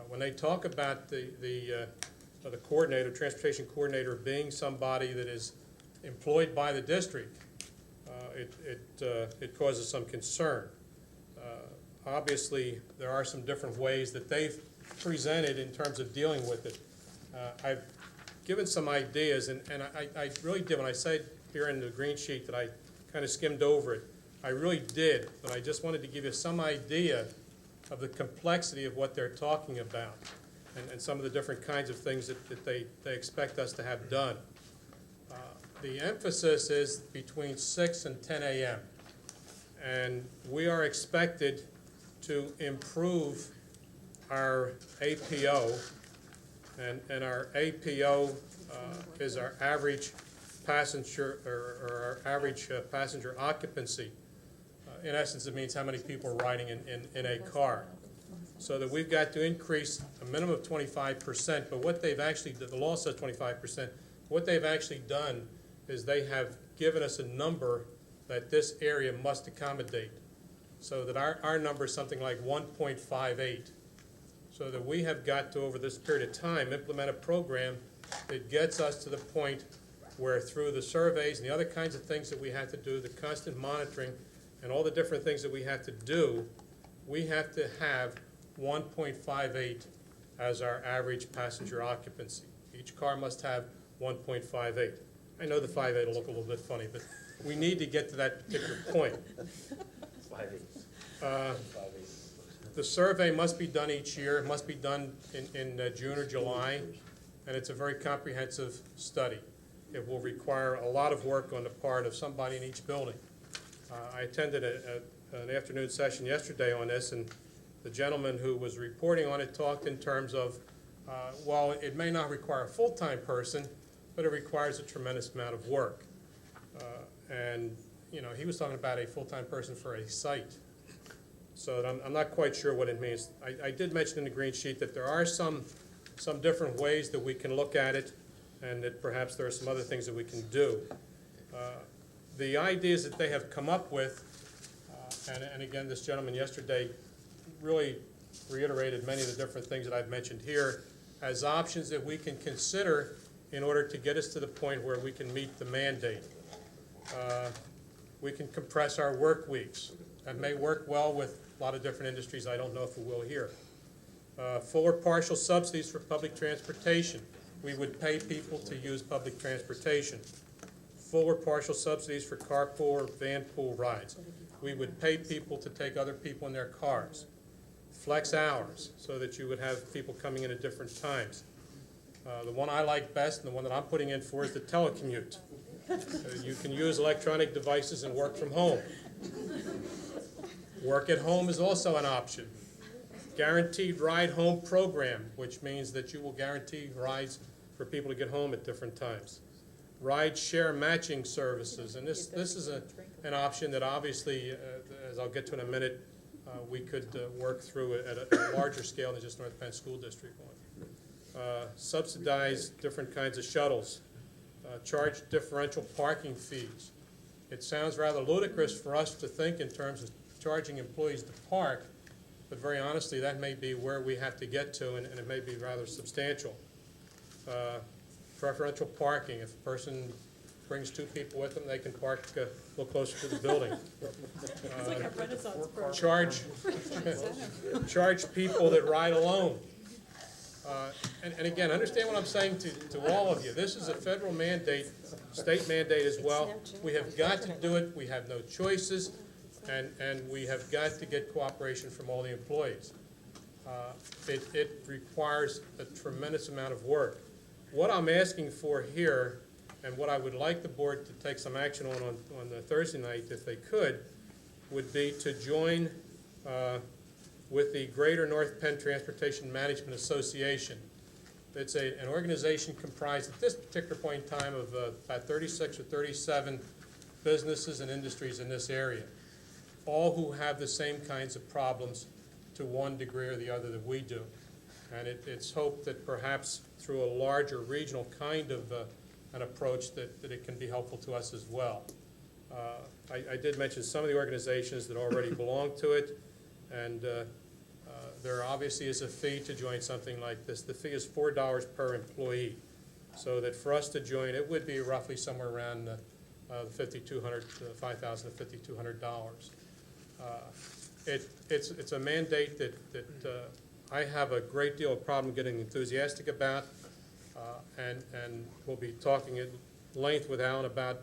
When they talk about the coordinator, transportation coordinator, being somebody that is employed by the district, it causes some concern. Obviously, there are some different ways that they've presented in terms of dealing with it. I've given some ideas, and I really did. When I said here in the green sheet that I kind of skimmed over it, I really did, but I just wanted to give you some idea of the complexity of what they're talking about and some of the different kinds of things that they expect us to have done. The emphasis is between 6 and 10 a.m., and we are expected to improve our APO, and our APO is our average passenger, or our average passenger occupancy. In essence, it means how many people are riding in a car. So that we've got to increase a minimum of 25%, but what they've actually, the law says 25%, what they've actually done is they have given us a number that this area must accommodate. So that our number is something like 1.58. So that we have got to, over this period of time, implement a program that gets us to the point where, through the surveys and the other kinds of things that we have to do, the constant monitoring and all the different things that we have to do, we have to have 1.58 as our average passenger occupancy. Each car must have 1.58. I know the 5.8 will look a little bit funny, but we need to get to that particular point. 5/8. The survey must be done each year. It must be done in June or July, and it's a very comprehensive study. It will require a lot of work on the part of somebody in each building. I attended an afternoon session yesterday on this, and the gentleman who was reporting on it talked in terms of, while it may not require a full-time person, but it requires a tremendous amount of work. And, you know, he was talking about a full-time person for a site. So I'm not quite sure what it means. I did mention in the green sheet that there are some different ways that we can look at it, and that perhaps there are some other things that we can do. The ideas that they have come up with, and again, this gentleman yesterday really reiterated many of the different things that I've mentioned here as options that we can consider in order to get us to the point where we can meet the mandate. We can compress our work weeks. That may work well with a lot of different industries. I don't know if it will here. Full or partial subsidies for public transportation. We would pay people to use public transportation. Full or partial subsidies for carpool or van pool rides. We would pay people to take other people in their cars. Flex hours, so that you would have people coming in at different times. The one I like best, and the one that I'm putting in for, is the telecommute. You can use electronic devices and work from home. Work at home is also an option. Guaranteed ride home program, which means that you will guarantee rides for people to get home at different times. Ride share matching services, and this is an option that obviously, as I'll get to in a minute, we could work through at a larger scale than just North Penn School District one. Subsidize different kinds of shuttles. Charge differential parking fees. It sounds rather ludicrous for us to think in terms of charging employees to park, but very honestly, that may be where we have to get to, and it may be rather substantial. Preferential parking. If a person brings two people with them, they can park a little closer to the building. It's like a Renaissance program. Charge people that ride alone. And again, understand what I'm saying to all of you. This is a federal mandate, state mandate as well. We have got to do it. We have no choices, and we have got to get cooperation from all the employees. It requires a tremendous amount of work. What I'm asking for here, and what I would like the board to take some action on the Thursday night, if they could, would be to join with the Greater North Penn Transportation Management Association. It's an organization comprised at this particular point in time of about 36 or 37 businesses and industries in this area, all who have the same kinds of problems to one degree or the other that we do. And it's hoped that perhaps through a larger regional kind of an approach that it can be helpful to us as well. I did mention some of the organizations that already belong to it, and there obviously is a fee to join something like this. The fee is $4 per employee, so that for us to join, it would be roughly somewhere around $5,000 to $5,200. It's a mandate that I have a great deal of problem getting enthusiastic about, and we'll be talking at length with Alan about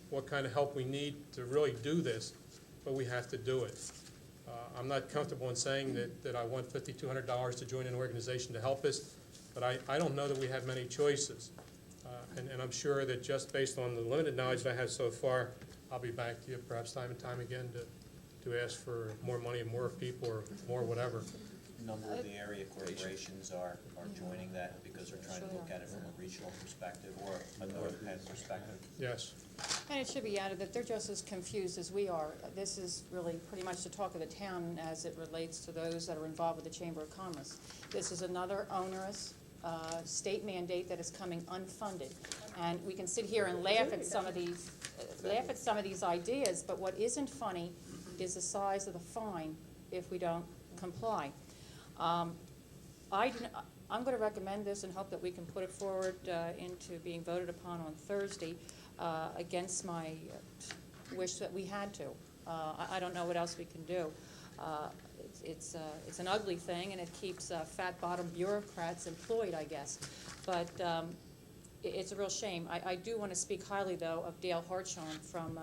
what kind of help we need to really do this, but we have to do it. I'm not comfortable in saying that I want $5,200 to join an organization to help us, but I don't know that we have many choices. And I'm sure that just based on the limited knowledge that I have so far, I'll be back to you perhaps time and time again to ask for more money and more people or more whatever. A number of the area corporations are joining that because they're trying to look at it from a regional perspective or a North Penn perspective. Yes. And it should be added that they're just as confused as we are. This is really pretty much the talk of the town as it relates to those that are involved with the Chamber of Commerce. This is another onerous state mandate that is coming unfunded. And we can sit here and laugh at some of these ideas, but what isn't funny is the size of the fine if we don't comply. I'm going to recommend this and hope that we can put it forward into being voted upon on Thursday against my wish that we had to. I don't know what else we can do. It's an ugly thing, and it keeps fat bottom bureaucrats employed, I guess. But it's a real shame. I do want to speak highly, though, of Dale Hartshorn from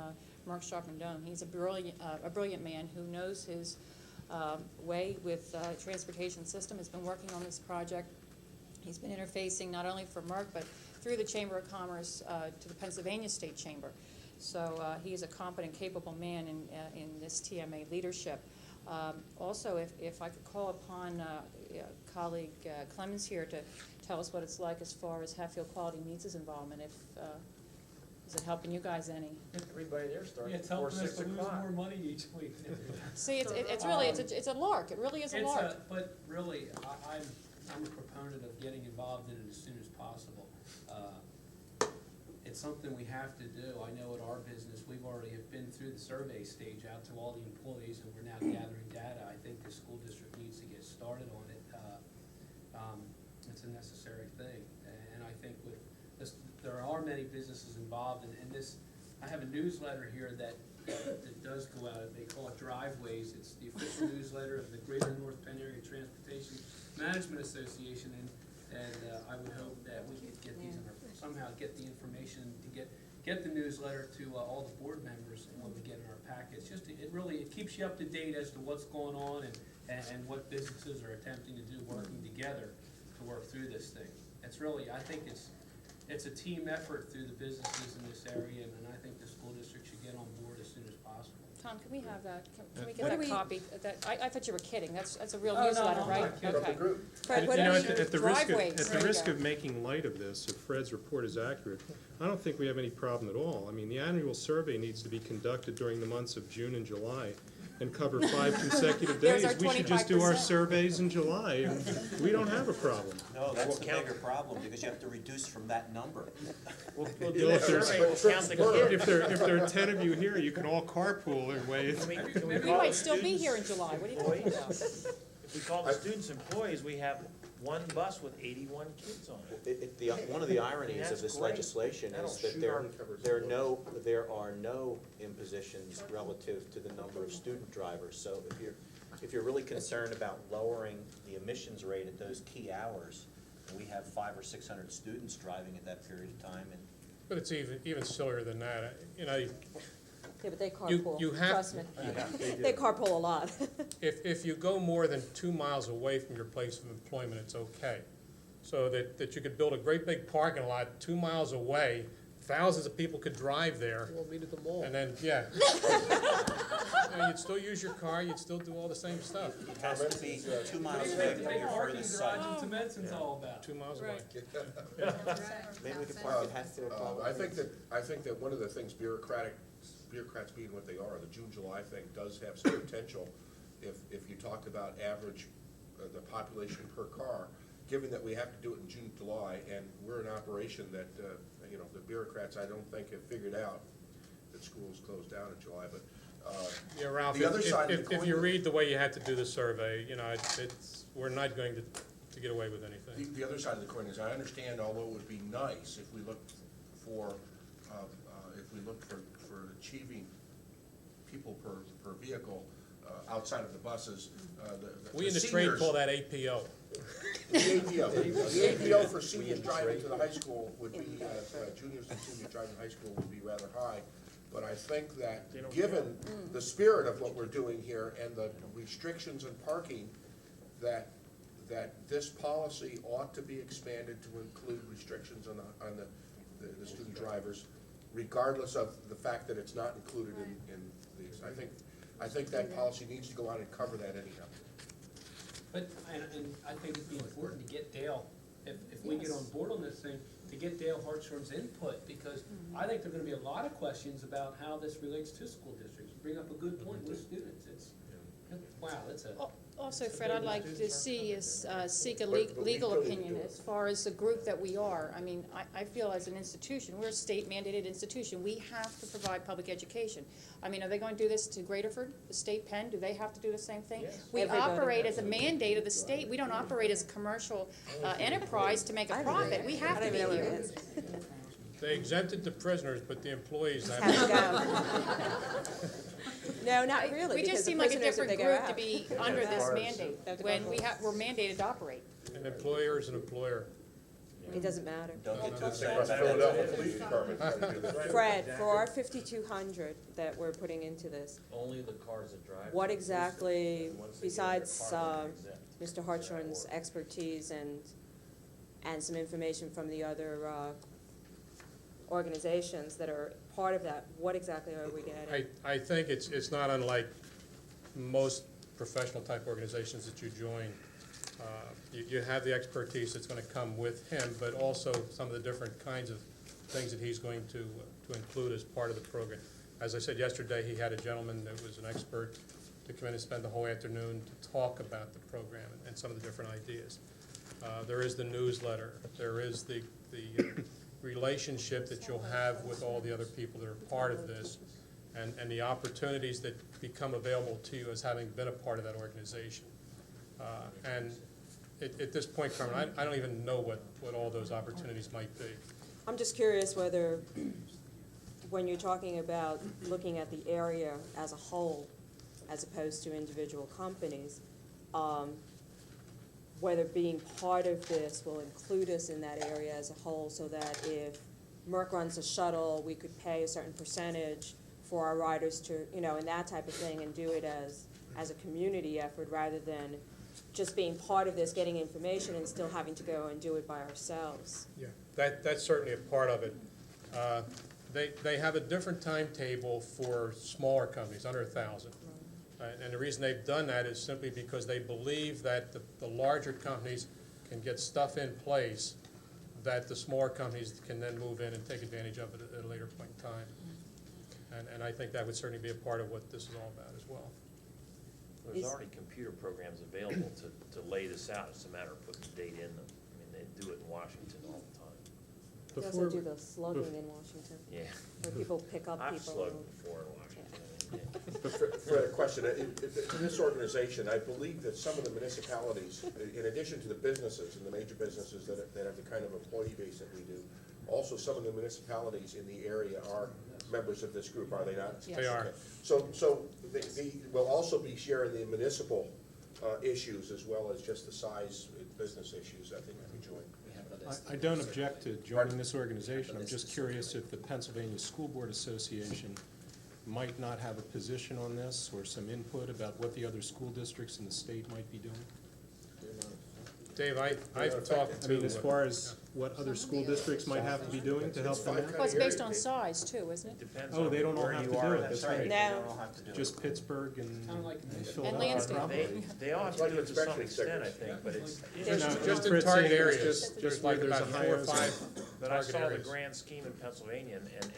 Merck Sharp and Dome. He's a brilliant man who knows his way with transportation system, has been working on this project. He's been interfacing not only for Merck, but through the Chamber of Commerce to the Pennsylvania State Chamber. So he is a competent, capable man in this TMA leadership. Also, if I could call upon colleague Clemens here to tell us what it's like as far as Hatfield Quality Meats' involvement. Is it helping you guys any? Everybody there starts Yeah, it's before helping us 6 to lose o'clock. more money each week. See, it's really it's a lark. It really is a lark. But really, I'm a proponent of getting involved in it as soon as possible. It's something we have to do. I know at our business, we've already been through the survey stage out to all the employees, and we're now gathering data. I think the school district needs to get started on it. It's a necessary thing, and I think with this, there are many businesses involved in this. I have a newsletter here that does go out. They call it Driveways. It's the official newsletter of the Greater North Penn Area Transportation Management Association, and I would hope that we could get these somehow get the information to get the newsletter to all the board members and what we get in our packets. It keeps you up to date as to what's going on and what businesses are attempting to do, working together to work through this thing. It's really, I think it's a team effort through the businesses in this area, and I think the school district should get on board as soon as possible. Tom, can we have that? Can we get What do that we- copy? I thought you were kidding. That's a real Oh, newsletter, no, right? I'm not kidding. Okay. Fred, what You know, are at the risk of, driveways? at There the you risk go. of making light of this, if Fred's report is accurate, I don't think we have any problem at all. I mean, the annual survey needs to be conducted during the months of June and July and cover 5 consecutive There's days. our We should just do our 25%. surveys in July, and we don't have a problem. No, that's We'll the count- bigger problem, because you have to reduce from that number. We'll Well, do that if there's- survey, we'll count the kids. If there are 10 of you here, you can all carpool and wait. Can we We call might the still be students here in July. What are you talking employees? about? If we call the students employees, we have one bus with 81 kids on it. One of the ironies That's of this great. legislation That'll is that shoot there our- are no impositions relative to the number of student drivers. So if you're really concerned about lowering the emissions rate at those key hours, and we have 500 or 600 students driving at that period of time, and But it's even sillier than that. You know, Yeah, but they carpool, you have- trust me. They carpool a lot. if you go more than 2 miles away from your place of employment, it's okay. So that you could build a great big parking lot 2 miles away, thousands of people could drive there. We'll meet at the mall. And then, yeah. You know, you'd still use your car, you'd still do all the same stuff, it has to be 2 miles Maybe away make the from big your parking furthest garage site. in Tomenson's all about. 2 miles away. Maybe we could park at Hatfield. I think that one of the things bureaucrats being what they are, the June-July thing does have some potential. If you talk about average, the population per car, given that we have to do it in June, July, and we're an operation that, the bureaucrats, I don't think have figured out that schools close down in July, but, Yeah, Ralph, the other side of the if coin- you read the way you had to do the survey, you know, we're not going to get away with anything. The other side of the coin is, I understand, although it would be nice if we looked for, for achieving people per vehicle, outside of the buses, We in the trade seniors- call that APO. The APO for seniors driving to the high school would be, juniors and seniors driving to high school would be rather high. But I think that, They don't given the spirit of what we're doing here and the restrictions in parking, that this policy ought to be expanded to include restrictions on the student drivers, regardless of the fact that it's not included in these. I think that policy needs to go out and cover that anyhow. But, and I think it'd be important to get Dale, if we get on board on this thing, to get Dale Hartshorn's input, because I think there are gonna be a lot of questions about how this relates to school districts. You bring up a good point with students, wow, that's a. Also, Fred, I'd like to see us seek a But we legal still need to opinion do it. as far as the group that we are. I mean, I feel as an institution, we're a state mandated institution, we have to provide public education. I mean, are they going to do this to Graterford, the state pen? Do they have to do the same thing? Yes. We Everybody. operate as a mandate of the state. We don't operate as a commercial enterprise to make a profit. We have I to don't be even know what here. it is. They exempted the prisoners, but the employees have. Have to go. No, not really. We because just the seem like a prisoners, if different they go group to out- be under this Partisan. mandate, They have to when go we're forward. mandated to operate. An employer is an employer. It doesn't matter. Don't get too It's excited like about Philadelphia that. Police Department trying to do this. Fred, for our 5,200 that we're putting into this, Only the cars that drive. what exactly, Once they get in their besides car, they're exempt. Mr. Hartshorn's expertise and some information from the other organizations that are part of that, what exactly are we getting? I think it's not unlike most professional type organizations that you join. You have the expertise that's going to come with him, but also some of the different kinds of things that he's going to include as part of the program. As I said yesterday, he had a gentleman that was an expert to come in and spend the whole afternoon to talk about the program and some of the different ideas. There is the newsletter. There is the relationship that you'll have with all the other people that are part of this, and the opportunities that become available to you as having been a part of that organization. And at this point, Carmen, I don't even know what all those opportunities might be. I'm just curious whether, when you're talking about looking at the area as a whole, as opposed to individual companies, whether being part of this will include us in that area as a whole, so that if Merck runs a shuttle, we could pay a certain percentage for our riders to, and that type of thing, and do it as a community effort rather than just being part of this, getting information, and still having to go and do it by ourselves. Yeah, that's certainly a part of it. They have a different timetable for smaller companies, under 1,000. And the reason they've done that is simply because they believe that the larger companies can get stuff in place that the smaller companies can then move in and take advantage of it at a later point in time. And I think that would certainly be a part of what this is all about as well. There's already computer programs available to lay this out. It's a matter of putting the data in them. I mean, they do it in Washington all the time. They also do the slugging in Washington, Yeah. where people pick up I've people. slugged before in Washington. Yeah. For a question, in this organization, I believe that some of the municipalities, in addition to the businesses and the major businesses that have the kind of employee base that we do, also some of the municipalities in the area are members of this group, are they not? Yes. They are. So we'll also be sharing the municipal issues as well as just the size business issues, I think, if we join. I don't object to joining this organization. I'm just curious if the Pennsylvania School Board Association might not have a position on this or some input about what the other school districts in the state might be doing. Dave, I've talked to. I mean, as far as what other school districts might have to be doing to help them out. Well, it's based on size too, isn't it? Depends Oh, on they don't all where have you to are do in it, the that's state. right. They No. don't have to do it. Just Pittsburgh and And Philadelphia Lansing. probably. They all have to do it to some extent, I think, but it's. Just in Fred target saying it's areas, just there's where like there's about a 4 higher or 5 But I target saw the areas. grand scheme in Pennsylvania, and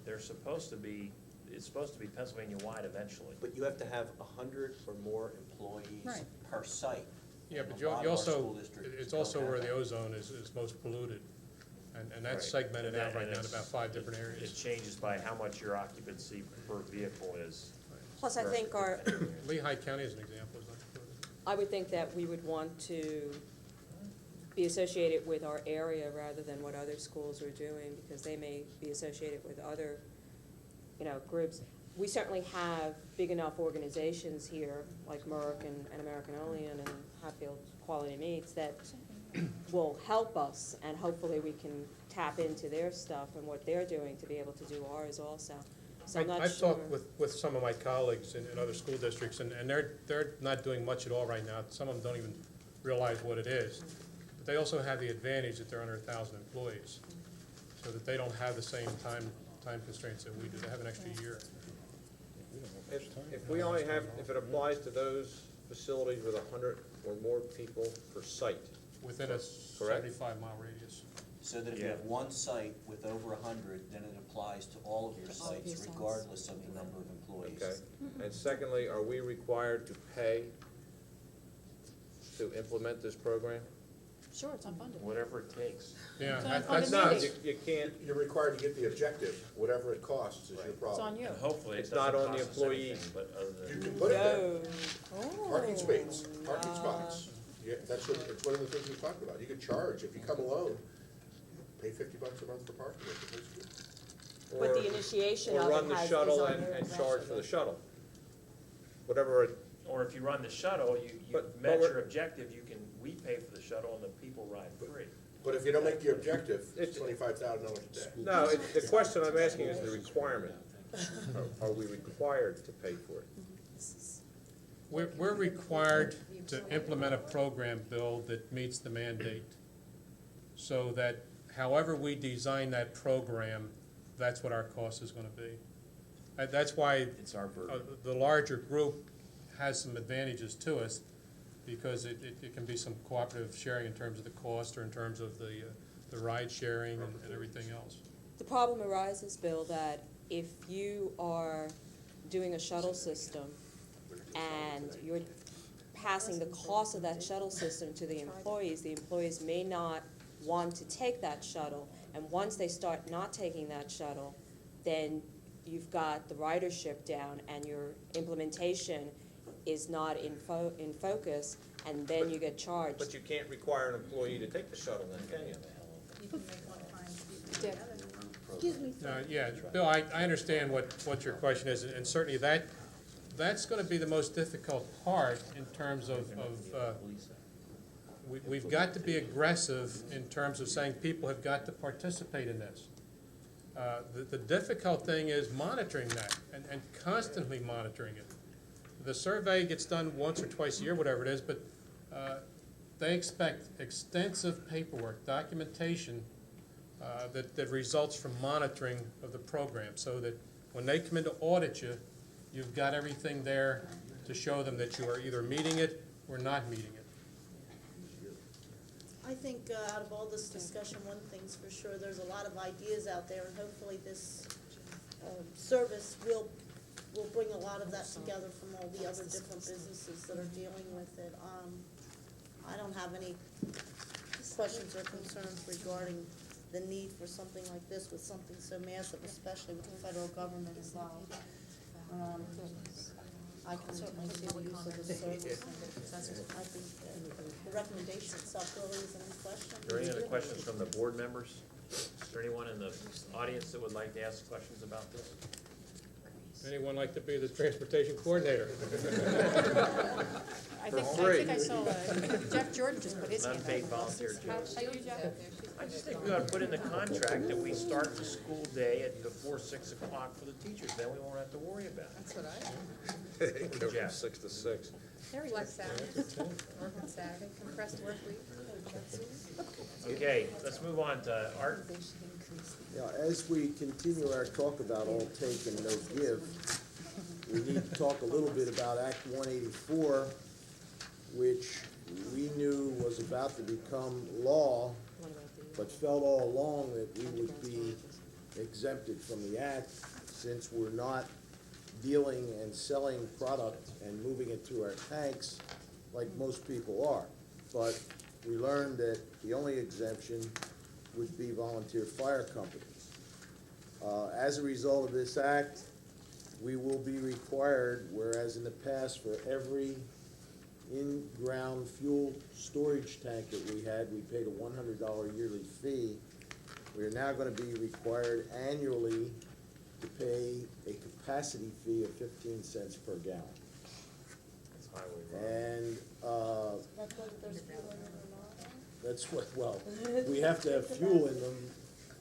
they're supposed to be, it's supposed to be Pennsylvania-wide eventually. But you have to have 100 or more employees Right. per site. Yeah, but A you lot of our also, school districts it's don't also have where the that. ozone is most polluted. And that's Right. segmented And out right and now in it's- about 5 different It areas. changes by how much your occupancy per vehicle is. Plus, I think Lehigh County is an example, is not included. I would think that we would want to be associated with our area rather than what other schools are doing, because they may be associated with other, groups. We certainly have big enough organizations here, like Merck and American Olean and Hatfield Quality Meats, that will help us, and hopefully we can tap into their stuff and what they're doing to be able to do ours also. So I'm not I've sure. talked with some of my colleagues in other school districts, and they're not doing much at all right now. Some of them don't even realize what it is. But they also have the advantage that they're under 1,000 employees, so that they don't have the same time constraints that we do. They have an extra year. If we only have, if it applies to those facilities with 100 or more people per site, Within a Correct. 75-mile radius. So that if you Yeah. have one site with over 100, then it applies to all of your your sites sites. regardless of the number of employees. okay? And secondly, are we required to pay to implement this program? Sure, it's unfunded. Whatever it takes. Yeah, It's on- that's on the not, meeting. You can't, You're required to get the objective, whatever it costs is your It's problem. on you. And hopefully it It's not doesn't on the cost us employee. anything, but other You than. can put it there. No. Parking space, parking spots. Yeah, it's one of the things we talked about. You could charge, if you come alone, pay $50 a month for parking at the high school. But the initiation or of run it the has, is shuttle on and your charge for the investment. shuttle. Whatever it, Or if you run the shuttle, you But met we're- your objective, we pay for the shuttle and the people ride free. But if you don't make the objective, it's $25,000 a day. No, the question I'm asking is the requirement. Are we required to pay for it? We're required to implement a program, Bill, that meets the mandate. So that however we design that program, that's what our cost is gonna be. That's why It's our burden. the larger group has some advantages to us, because it can be some cooperative sharing in terms of the cost or in terms of the ride sharing and everything else. The problem arises, Bill, that if you are doing a shuttle system and you're passing the cost of that shuttle system to the employees may not want to take that shuttle. And once they start not taking that shuttle, then you've got the ridership down and your implementation is not in focus, and then you get charged. But you can't require an employee to take the shuttle then, can you? Excuse me, Yeah, Bill, I understand what your question is, and certainly that's gonna be the most difficult part in terms of we've got to be aggressive in terms of saying people have got to participate in this. The difficult thing is monitoring that and constantly monitoring it. The survey gets done once or twice a year, whatever it is, but they expect extensive paperwork, documentation that results from monitoring of the program, so that when they come in to audit you, you've got everything there to show them that you are either meeting it or not meeting it. I think out of all this discussion, one thing's for sure, there's a lot of ideas out there, and hopefully this service will bring a lot of that together from all the other different businesses that are dealing with it. I don't have any questions or concerns regarding the need for something like this with something so massive, especially with the federal government involved. I can certainly see the use of the service. I think the recommendation itself really isn't in question. Are there any other questions from the board members? Is there anyone in the audience that would like to ask questions about this? Anyone like to be the transportation coordinator? I think I saw Jeff Jordan just put his hand up. Unpaid volunteer job. How you, Jeff? I just think we ought to put in the contract that we start the school day at before 6 o'clock for the teachers, then we won't have to worry about it. That's what I Go from Jeff. 6 to 6. There he was Saturday. Work on Saturday, compressed work week. Okay, let's move on to Art. Yeah, as we continue our talk about all take and no give, we need to talk a little bit about Act 184, which we knew was about to become law, but felt all along that we would be exempted from the act since we're not dealing and selling product and moving it through our tanks like most people are. But we learned that the only exemption would be volunteer fire companies. As a result of this act, we will be required, whereas in the past for every in-ground fuel storage tank that we had, we paid a $100 yearly fee. We are now going to be required annually to pay a capacity fee of 15 cents per gallon. That's highway road. And That's whether there's fuel in it or not. that's what, well, we have to have fuel in them,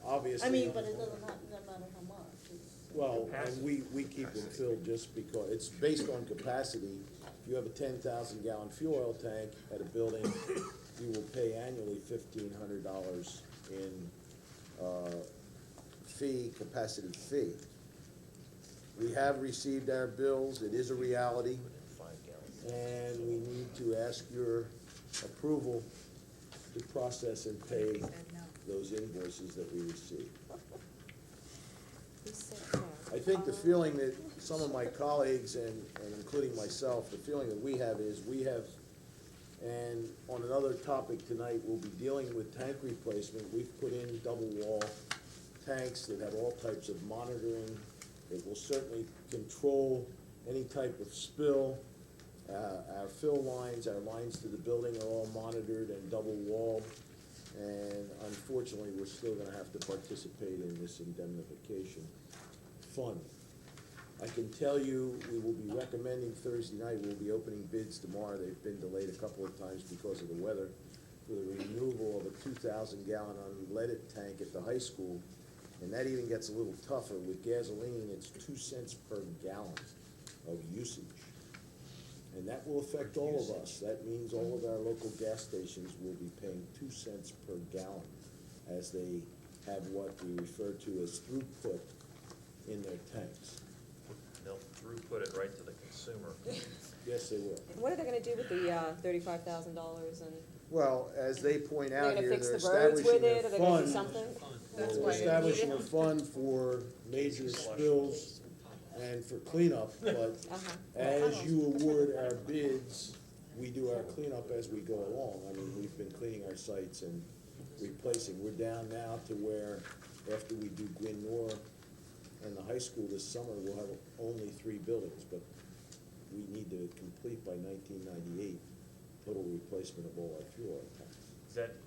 obviously. I mean, but it doesn't have, no matter how much. It's- Well, and we keep them filled just because, it's based on capacity. If you have a 10,000 gallon fuel oil tank at a building, you will pay annually $1,500 in capacity fee. We have received our bills, it is a reality, and we need to ask your approval to process and pay those invoices that we receive. I think the feeling that some of my colleagues, and including myself, the feeling that we have is and on another topic tonight, we'll be dealing with tank replacement. We've put in double wall tanks that have all types of monitoring. It will certainly control any type of spill. Our fill lines, our lines to the building are all monitored and double walled. And unfortunately, we're still gonna have to participate in this indemnification fund. I can tell you, we will be recommending Thursday night, we'll be opening bids tomorrow. They've been delayed a couple of times because of the weather. for the removal of a 2,000-gallon unleaded tank at the high school. And that even gets a little tougher. With gasoline, it's 2 cents per gallon of usage. And that will affect all of us. That means all of our local gas stations will be paying 2 cents per gallon as they have what we refer to as throughput in their tanks. They'll throughput it right to the consumer. Yes, they will. What are they gonna do with the $35,000 and Well, as they point they're out gonna here, fix they're the roads with establishing it, a or they're gonna do fund. something? That's We're why they need establishing it. a fund for major spills and for cleanup, but as you award our bids, we do our cleanup as we go along. I mean, we've been cleaning our sites and replacing. We're down now to where, after we do Gwyn Nor and the high school this summer, we'll have only 3 buildings, but we need to complete by 1998 total replacement of all our fuel oil tanks.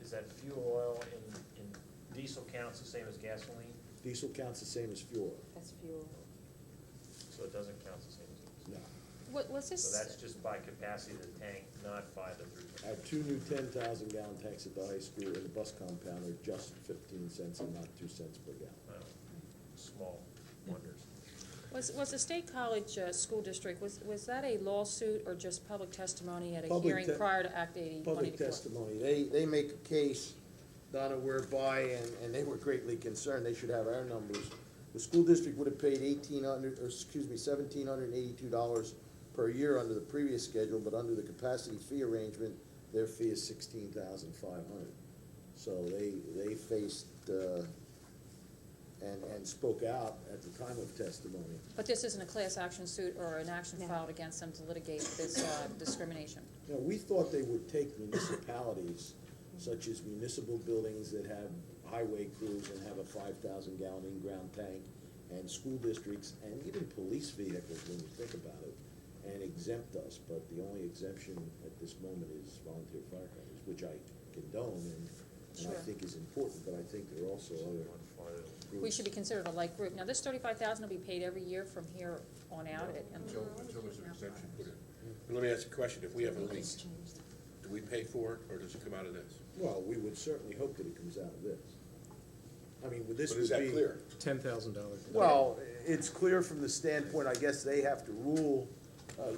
Is that fuel oil in diesel counts the same as gasoline? Diesel counts the same as fuel oil. That's fuel. So it doesn't count the same as diesel? No. Was this? So that's just by capacity of the tank, not by the throughput? Our 2 new 10,000-gallon tanks at the high school in the bus compound are just 15 cents and not 2 cents per gallon. Oh, small wonders. Was the State College School District, was that a lawsuit or just public testimony at a Public hearing te- prior to Act 80? Public testimony. They make a case, Donna, whereby, and they were greatly concerned, they should have our numbers. The school district would have paid $1,782 per year under the previous schedule, but under the capacity fee arrangement, their fee is $16,500. So they faced, and spoke out at the time of testimony. But this isn't a class action suit or an action filed against them to litigate this discrimination? You know, we thought they would take municipalities, such as municipal buildings that have highway crews and have a 5,000-gallon in-ground tank, and school districts, and even police vehicles, when you think about it, and exempt us. But the only exemption at this moment is volunteer firefighters, which I condone and I think is important, but I think there are also other groups. We should be considered a like group. Now, this $35,000 will be paid every year from here on out? Until there's an exemption put in. And let me ask you a question, if we have a leak, do we pay for it, or does it come out of this? Well, we would certainly hope that it comes out of this. I mean, this But would is that be. clear? $10,000. Well, it's clear from the standpoint, I guess they have to rule,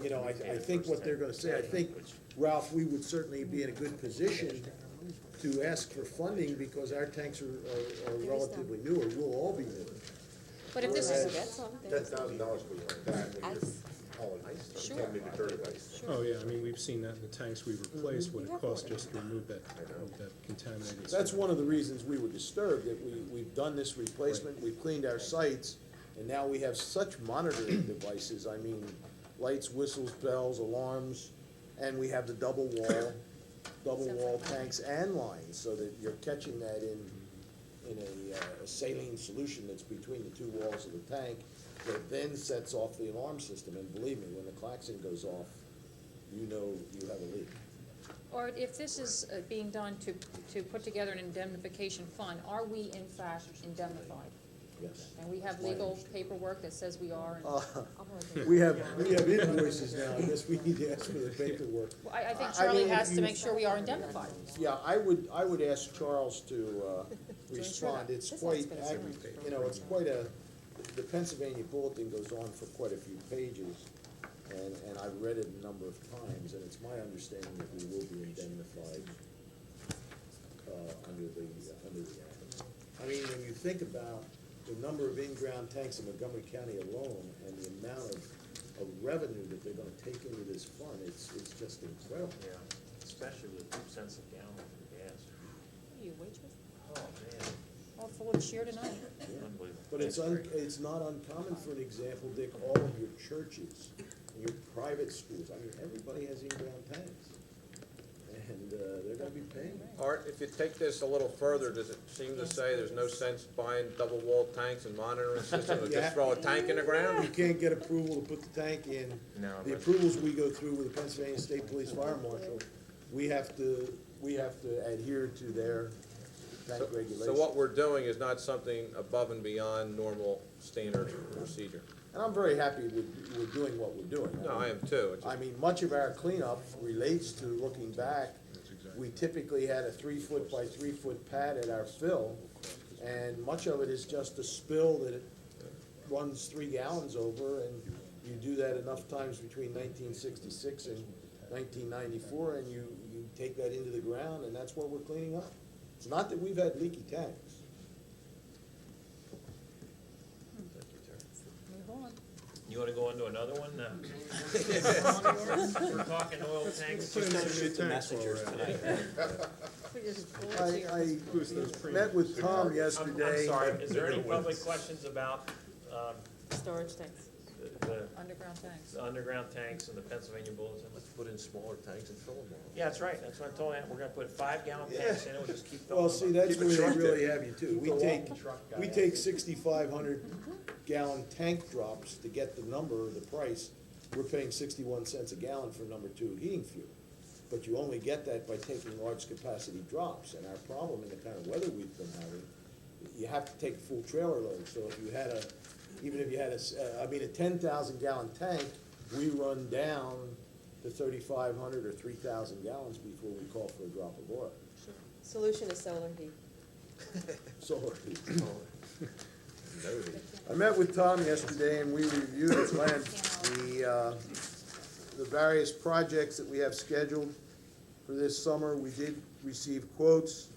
you know, I think what they're gonna say, I think, Ralph, we would certainly be in a good position to ask for funding because our tanks are relatively newer, we'll all be new. But if this That's is, something. $10,000 goes like that, when you're Ice. hauling ice, Sure. contaminated dirty ice. Oh, yeah, I mean, we've seen that in the tanks we replaced, what it costs just to remove that contaminated. That's stuff. one of the reasons we were disturbed, that we've done this replacement, we've cleaned our sites, and now we have such monitoring devices, I mean, lights, whistles, bells, alarms, and we have the double wall tanks and lines, so that you're catching that in a saline solution that's between the 2 walls of the tank, that then sets off the alarm system, and believe me, when the klaxon goes off, you know you have a leak. or if this is being done to put together an indemnification fund, are we in fact indemnified? Yes. And we have My legal understanding. paperwork that says we are? And- We have invoices now, I guess we need to ask for the paperwork. Well, I think I Charlie mean, if has to you- make sure we are indemnified. Yeah, I would ask Charles to respond. It's This quite, has been a series. you know, it's quite the Pennsylvania Bulletin goes on for quite a few pages, and I've read it a number of times, and it's my understanding that we will be indemnified under the act. I mean, when you think about the number of in-ground tanks in Montgomery County alone, and the amount of revenue that they're gonna take into this fund, it's just incredible. Yeah, especially with 2 cents a gallon for gas. Are you a waitress? Oh, man, All full of cheer tonight. unbelievable. But it's it's not uncommon, for an example, Dick, all of your churches, and your private schools, I mean, everybody has in-ground tanks. And, they're gonna be paying. Art, if you take this a little further, does it seem to say there's no sense buying double-walled tanks and monitoring systems, or Yeah. just throw a tank in the You ground? can't get approval to put the tank in. No, The but- approvals we go through with the Pennsylvania State Police Fire Marshal, we have to adhere to their tank regulations. So what we're doing is not something above and beyond normal standard procedure? And I'm very happy we're doing what we're doing. No, I am too. It's I mean, much of our cleanup relates to looking back we typically had a 3-foot by 3-foot pad at our fill, and much of it is just a spill that it runs 3 gallons over, and you do that enough times between 1966 and 1994, and you take that into the ground, and that's what we're cleaning up. It's not that we've had leaky tanks. Move on. You wanna go into another one? We're talking oil tanks. Shoot the messengers tonight. We just pull it here. I met with Tom I'm yesterday. sorry, is there any public questions about, Storage tanks. the Underground tanks. the underground tanks and the Pennsylvania Bulletin? Let's put in smaller tanks and fill them all. Yeah, that's right, that's what I told him, we're gonna put 5-gallon tanks in, it, we'll just keep filling Well, them see, up. that's Keep it where they truck really there. have you too. Keep We the take, walking truck guy we out. take 6,500 gallon tank drops to get the number or the price. We're paying 61 cents a gallon for number 2 heating fuel. But you only get that by taking large capacity drops, and our problem in the kind of weather we've been having, you have to take full trailer load. So if you had a, even if you had a 10,000 gallon tank, we run down to 3,500 or 3,000 gallons before we call for a drop of oil. Solution is solar heat. Solar heat. I met with Tom yesterday, and we reviewed at length the various projects that we have scheduled for this summer. We did receive quotes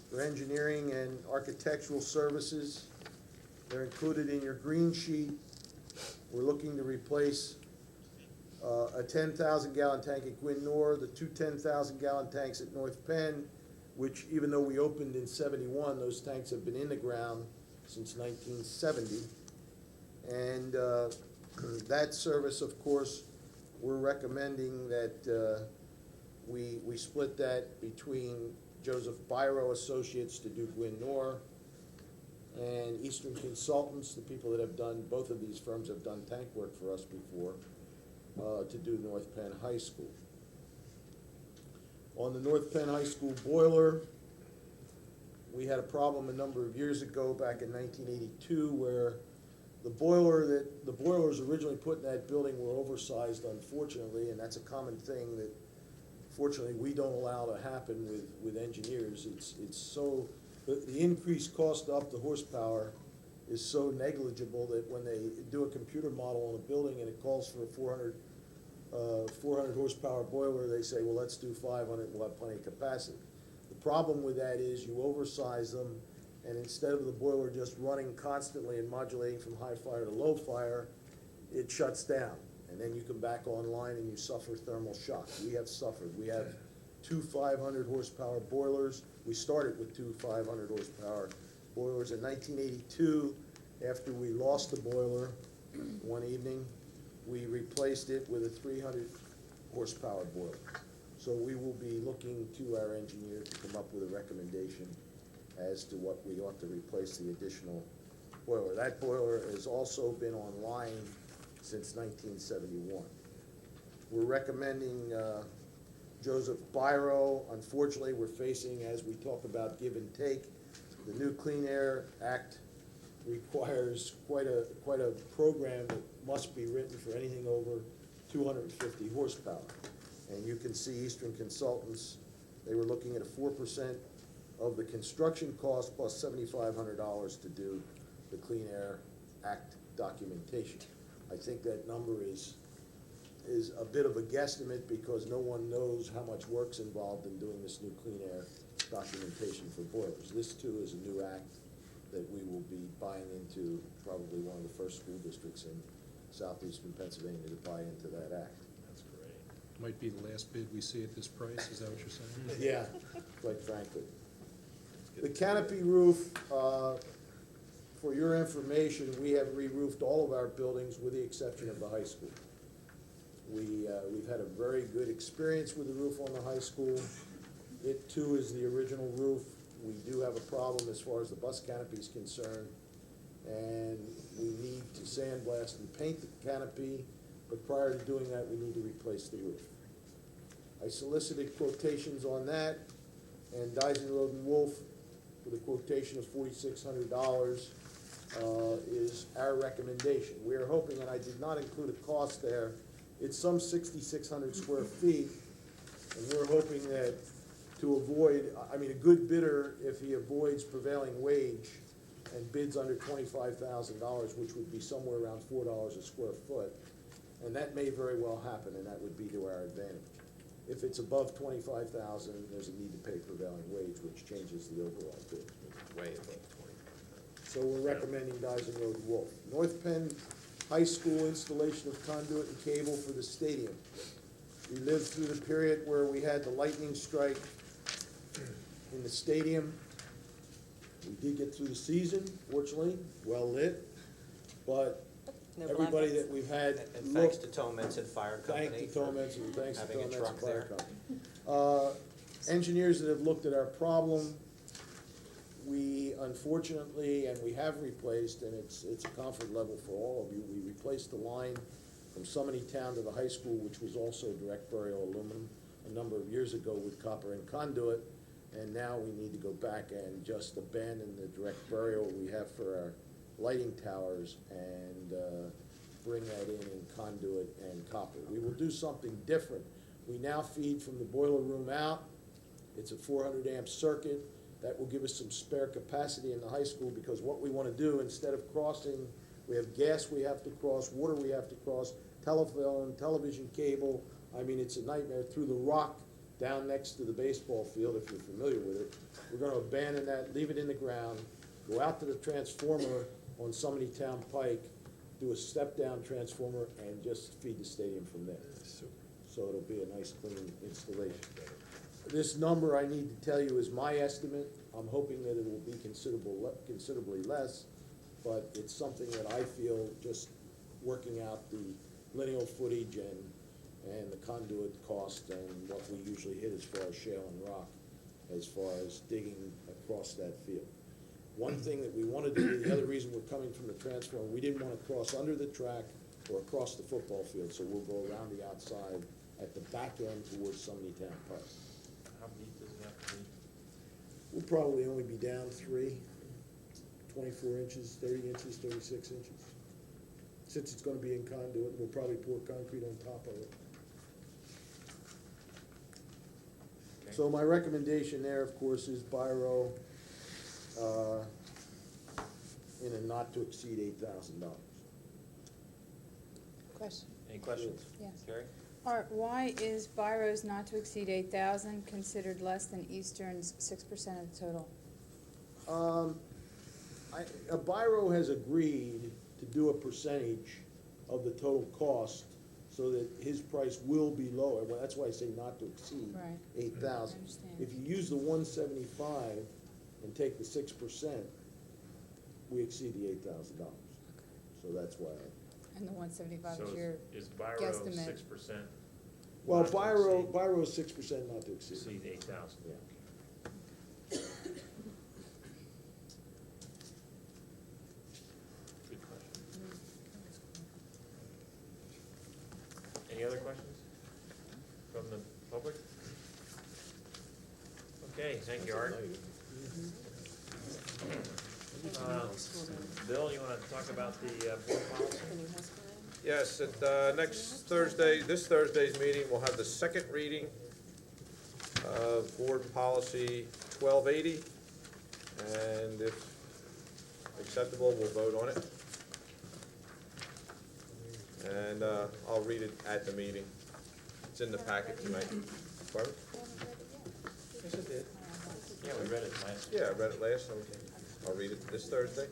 for engineering and architectural services. They're included in your green sheet. We're looking to replace a 10,000 gallon tank at Gwynn Nor, the 2 10,000 gallon tanks at North Penn, which even though we opened in '71, those tanks have been in the ground since 1970. And that service, of course, we're recommending that we split that between Joseph Biro Associates to do Gwynn Nor and Eastern Consultants, the people that have done, both of these firms have done tank work for us before, to do North Penn High School. On the North Penn High School boiler, we had a problem a number of years ago, back in 1982, where the boilers originally put in that building were oversized, unfortunately, and that's a common thing that fortunately we don't allow to happen with engineers. It's so, the increased cost to up the horsepower is so negligible that when they do a computer model on a building and it calls for a 400 horsepower boiler, they say, well, let's do 500, we'll have plenty of capacity. The problem with that is you oversize them, and instead of the boiler just running constantly and modulating from high fire to low fire, it shuts down. And then you come back online and you suffer thermal shock. We have suffered. We have 2 500 horsepower boilers. We started with 2 500 horsepower boilers. In 1982, after we lost the boiler one evening, we replaced it with a 300 horsepower boiler. So we will be looking to our engineer to come up with a recommendation as to what we ought to replace the additional boiler. That boiler has also been online since 1971. We're recommending Joseph Biro. Unfortunately, we're facing, as we talk about give and take, the new Clean Air Act requires quite a program that must be written for anything over 250 horsepower. And you can see Eastern Consultants, they were looking at a 4% of the construction cost plus $7,500 to do the Clean Air Act documentation. I think that number is a bit of a guesstimate because no one knows how much work's involved in doing this new Clean Air documentation for boilers. This too is a new act that we will be buying into, probably one of the first school districts in southeastern Pennsylvania to buy into that act. That's great. Might be the last bid we see at this price, is that what you're saying? Yeah, quite frankly. The canopy roof, for your information, we have re-roofed all of our buildings with the exception of the high school. We've had a very good experience with the roof on the high school. It too is the original roof. We do have a problem as far as the bus canopy is concerned, and we need to sandblast and paint the canopy, but prior to doing that, we need to replace the roof. I solicited quotations on that, and Dyson Road and Wolf, with a quotation of $4,600, is our recommendation. We are hoping, and I did not include a cost there, it's some 6,600 square feet, and we're hoping that to avoid, I mean, a good bidder, if he avoids prevailing wage and bids under $25,000, which would be somewhere around $4 a square foot, and that may very well happen, and that would be to our advantage. If it's above $25,000, there's a need to pay prevailing wage, which changes the overall bid. Way above 20. So we're recommending Dyson Road Wolf. North Penn High School installation of conduit and cable for the stadium. We lived through the period where we had the lightning strike in the stadium. We did get through the season, fortunately, well lit, but No everybody blackouts. that we've had And thanks looked, to Tomlinson Fire Company. thanks to for Tomlinson, and thanks to having a Tomlinson truck Fire there. Company. Engineers that have looked at our problem, we unfortunately, and we have replaced, and it's a comfort level for all of you, we replaced the line from Summity Town to the high school, which was also direct burial aluminum a number of years ago with copper and conduit, and now we need to go back and just abandon the direct burial we have for our lighting towers and bring that in conduit and copper. We will do something different. We now feed from the boiler room out. It's a 400 amp circuit. That will give us some spare capacity in the high school, because what we want to do, instead of crossing, we have gas we have to cross, water we have to cross, telephone, television cable. I mean, it's a nightmare through the rock down next to the baseball field, if you're familiar with it. We're going to abandon that, leave it in the ground, go out to the transformer on Summity Town Pike, do a step-down transformer, and just feed the stadium from there. So it'll be a nice, clean installation. This number, I need to tell you, is my estimate. I'm hoping that it will be considerably less, but it's something that I feel, just working out the lineal footage and the conduit cost and what we usually hit as far as shale and rock, as far as digging across that field. One thing that we want to do, the other reason we're coming from the transformer, we didn't want to cross under the track or across the football field, so we'll go around the outside at the back end towards Summity Town Park. How deep does it have to be? We'll probably only be down 24 inches, 30 inches, 36 inches. Since it's gonna be in conduit, we'll probably pour concrete on top of it. Okay. So my recommendation there, of course, is Biro, in a not to exceed $8,000. Question, Any questions? yes. Gary? Art, why is Byro's not to exceed 8,000 considered less than Eastern's 6% of the total? Biro has agreed to do a percentage of the total cost so that his price will be lower. Well, that's why I say not to exceed Right. 8,000. I understand. If you use the 175 and take the 6%, we exceed the $8,000. So that's why. And the 175 So is your is Biro guesstimate. 6%? Well, not to Biro is 6% not to exceed. Exceed 8,000. Yeah. Good question. Any other questions from the public? Okay, thank you, Art. Bill, you want to talk about the board policy? The new high school name? Yes, at this Thursday's meeting, we'll have the second reading of Board Policy 1280, and if acceptable, we'll vote on it. And I'll read it at the meeting. It's in the packet tonight. Pardon? Yes, it did. Yeah, we read it last. Yeah, I read it last, so I'll read it this Thursday.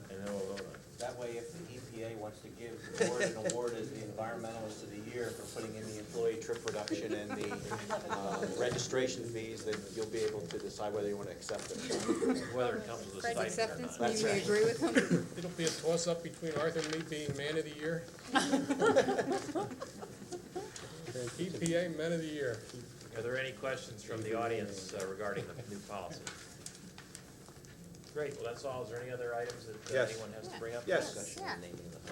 And then we'll vote on it. That way, if the EPA wants to give the board an award as the environmentalist of the year for putting in the employee trip reduction and the registration fees, then you'll be able to decide whether you want to accept it. Whether it comes with a Fred's stipend or acceptance, not. meaning we agree with him? It'll be a toss-up between Arthur and me being Man of the Year. EPA Men of the Year. Are there any questions from the audience regarding the new policy? Great, well, that's all. Is there any other items that Yes. anyone has to bring up? Yes, Yeah.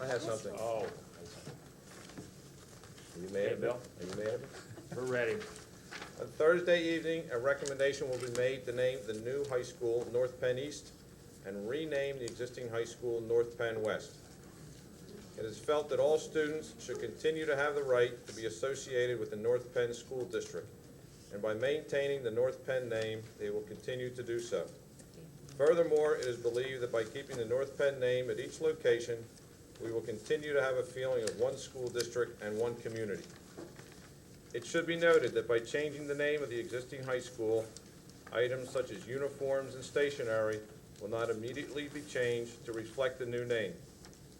I have something. Oh, Are you mad Hey, at me? Bill. Are you mad at me? we're ready. On Thursday evening, a recommendation will be made to name the new high school North Penn East and rename the existing high school North Penn West. It is felt that all students should continue to have the right to be associated with the North Penn School District. and by maintaining the North Penn name, they will continue to do so. Furthermore, it is believed that by keeping the North Penn name at each location, we will continue to have a feeling of one school district and one community. It should be noted that by changing the name of the existing high school, items such as uniforms and stationery will not immediately be changed to reflect the new name.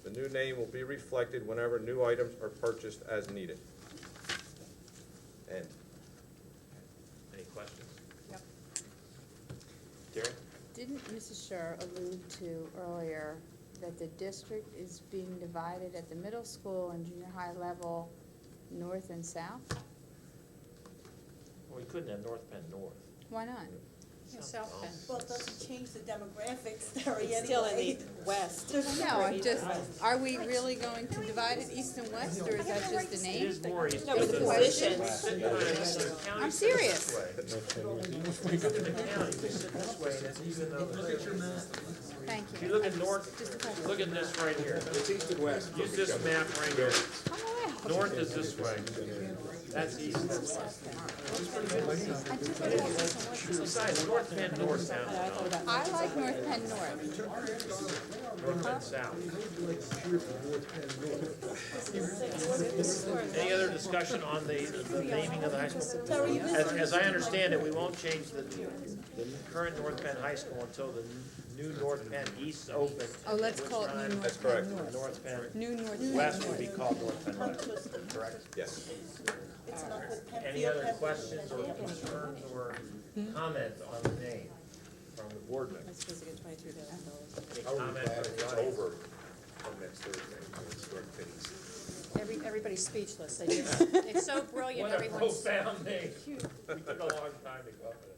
The new name will be reflected whenever new items are purchased as needed. End. Any questions? Yep. Terry? Didn't Mrs. Scher allude to earlier that the district is being divided at the middle school and junior high level, north and south? Well, we couldn't have North Penn North. Why not? Yeah, South Penn. Well, it doesn't change the demographics, Terry, It's still in anyway. the west. No, I'm just, are we really going to divide it east and west, or is that just the It name? is more east. No, but the because positions. I'm serious. Look at the county, we sit this way, and it's even though. Look at your map. Thank If you. you look at north, look at this right here. It's east and west. Use this map right here. Come on. North is this way. That's east, that's west. Besides, North Penn North sounds, I like North Penn North. North Penn South. Any other discussion on the naming of the high school? Terry, As I understand it, we won't change the current North Penn High School until the new North Penn East open. Oh, let's call it New That's North correct. Penn North. North Penn New North Penn West would be North. called North Penn West, correct? Yes. it's not with Penfield. Any other Penfield, questions or Penfield. concerns or comments on the name from the board members? That's supposed to get $22,000. Any I would be comment glad from if the it's audience? over on next Thursday, when it's North Penn East. Everybody's speechless. It's so brilliant, What a everyone's. profound name. We took a long time to come up with it.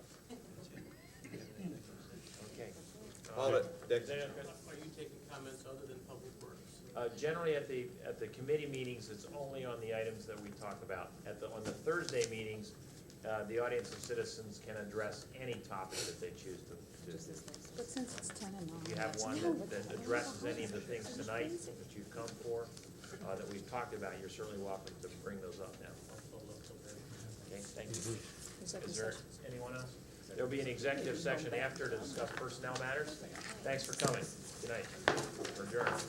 Okay. Hold it, Dick. Is there any- Are you taking comments other than Public Works? Generally, at the committee meetings, it's only on the items that we talk about. On the Thursday meetings, the audience of citizens can address any topic that they choose to. But since it's 10 and 9. If you have one that addresses any of the things tonight that you've come for, that we've talked about, you're certainly welcome to bring those up now. Okay, thank you. Is there anyone else? There'll be an executive session after to discuss personnel matters. Thanks for coming. Good night. We're adjourned.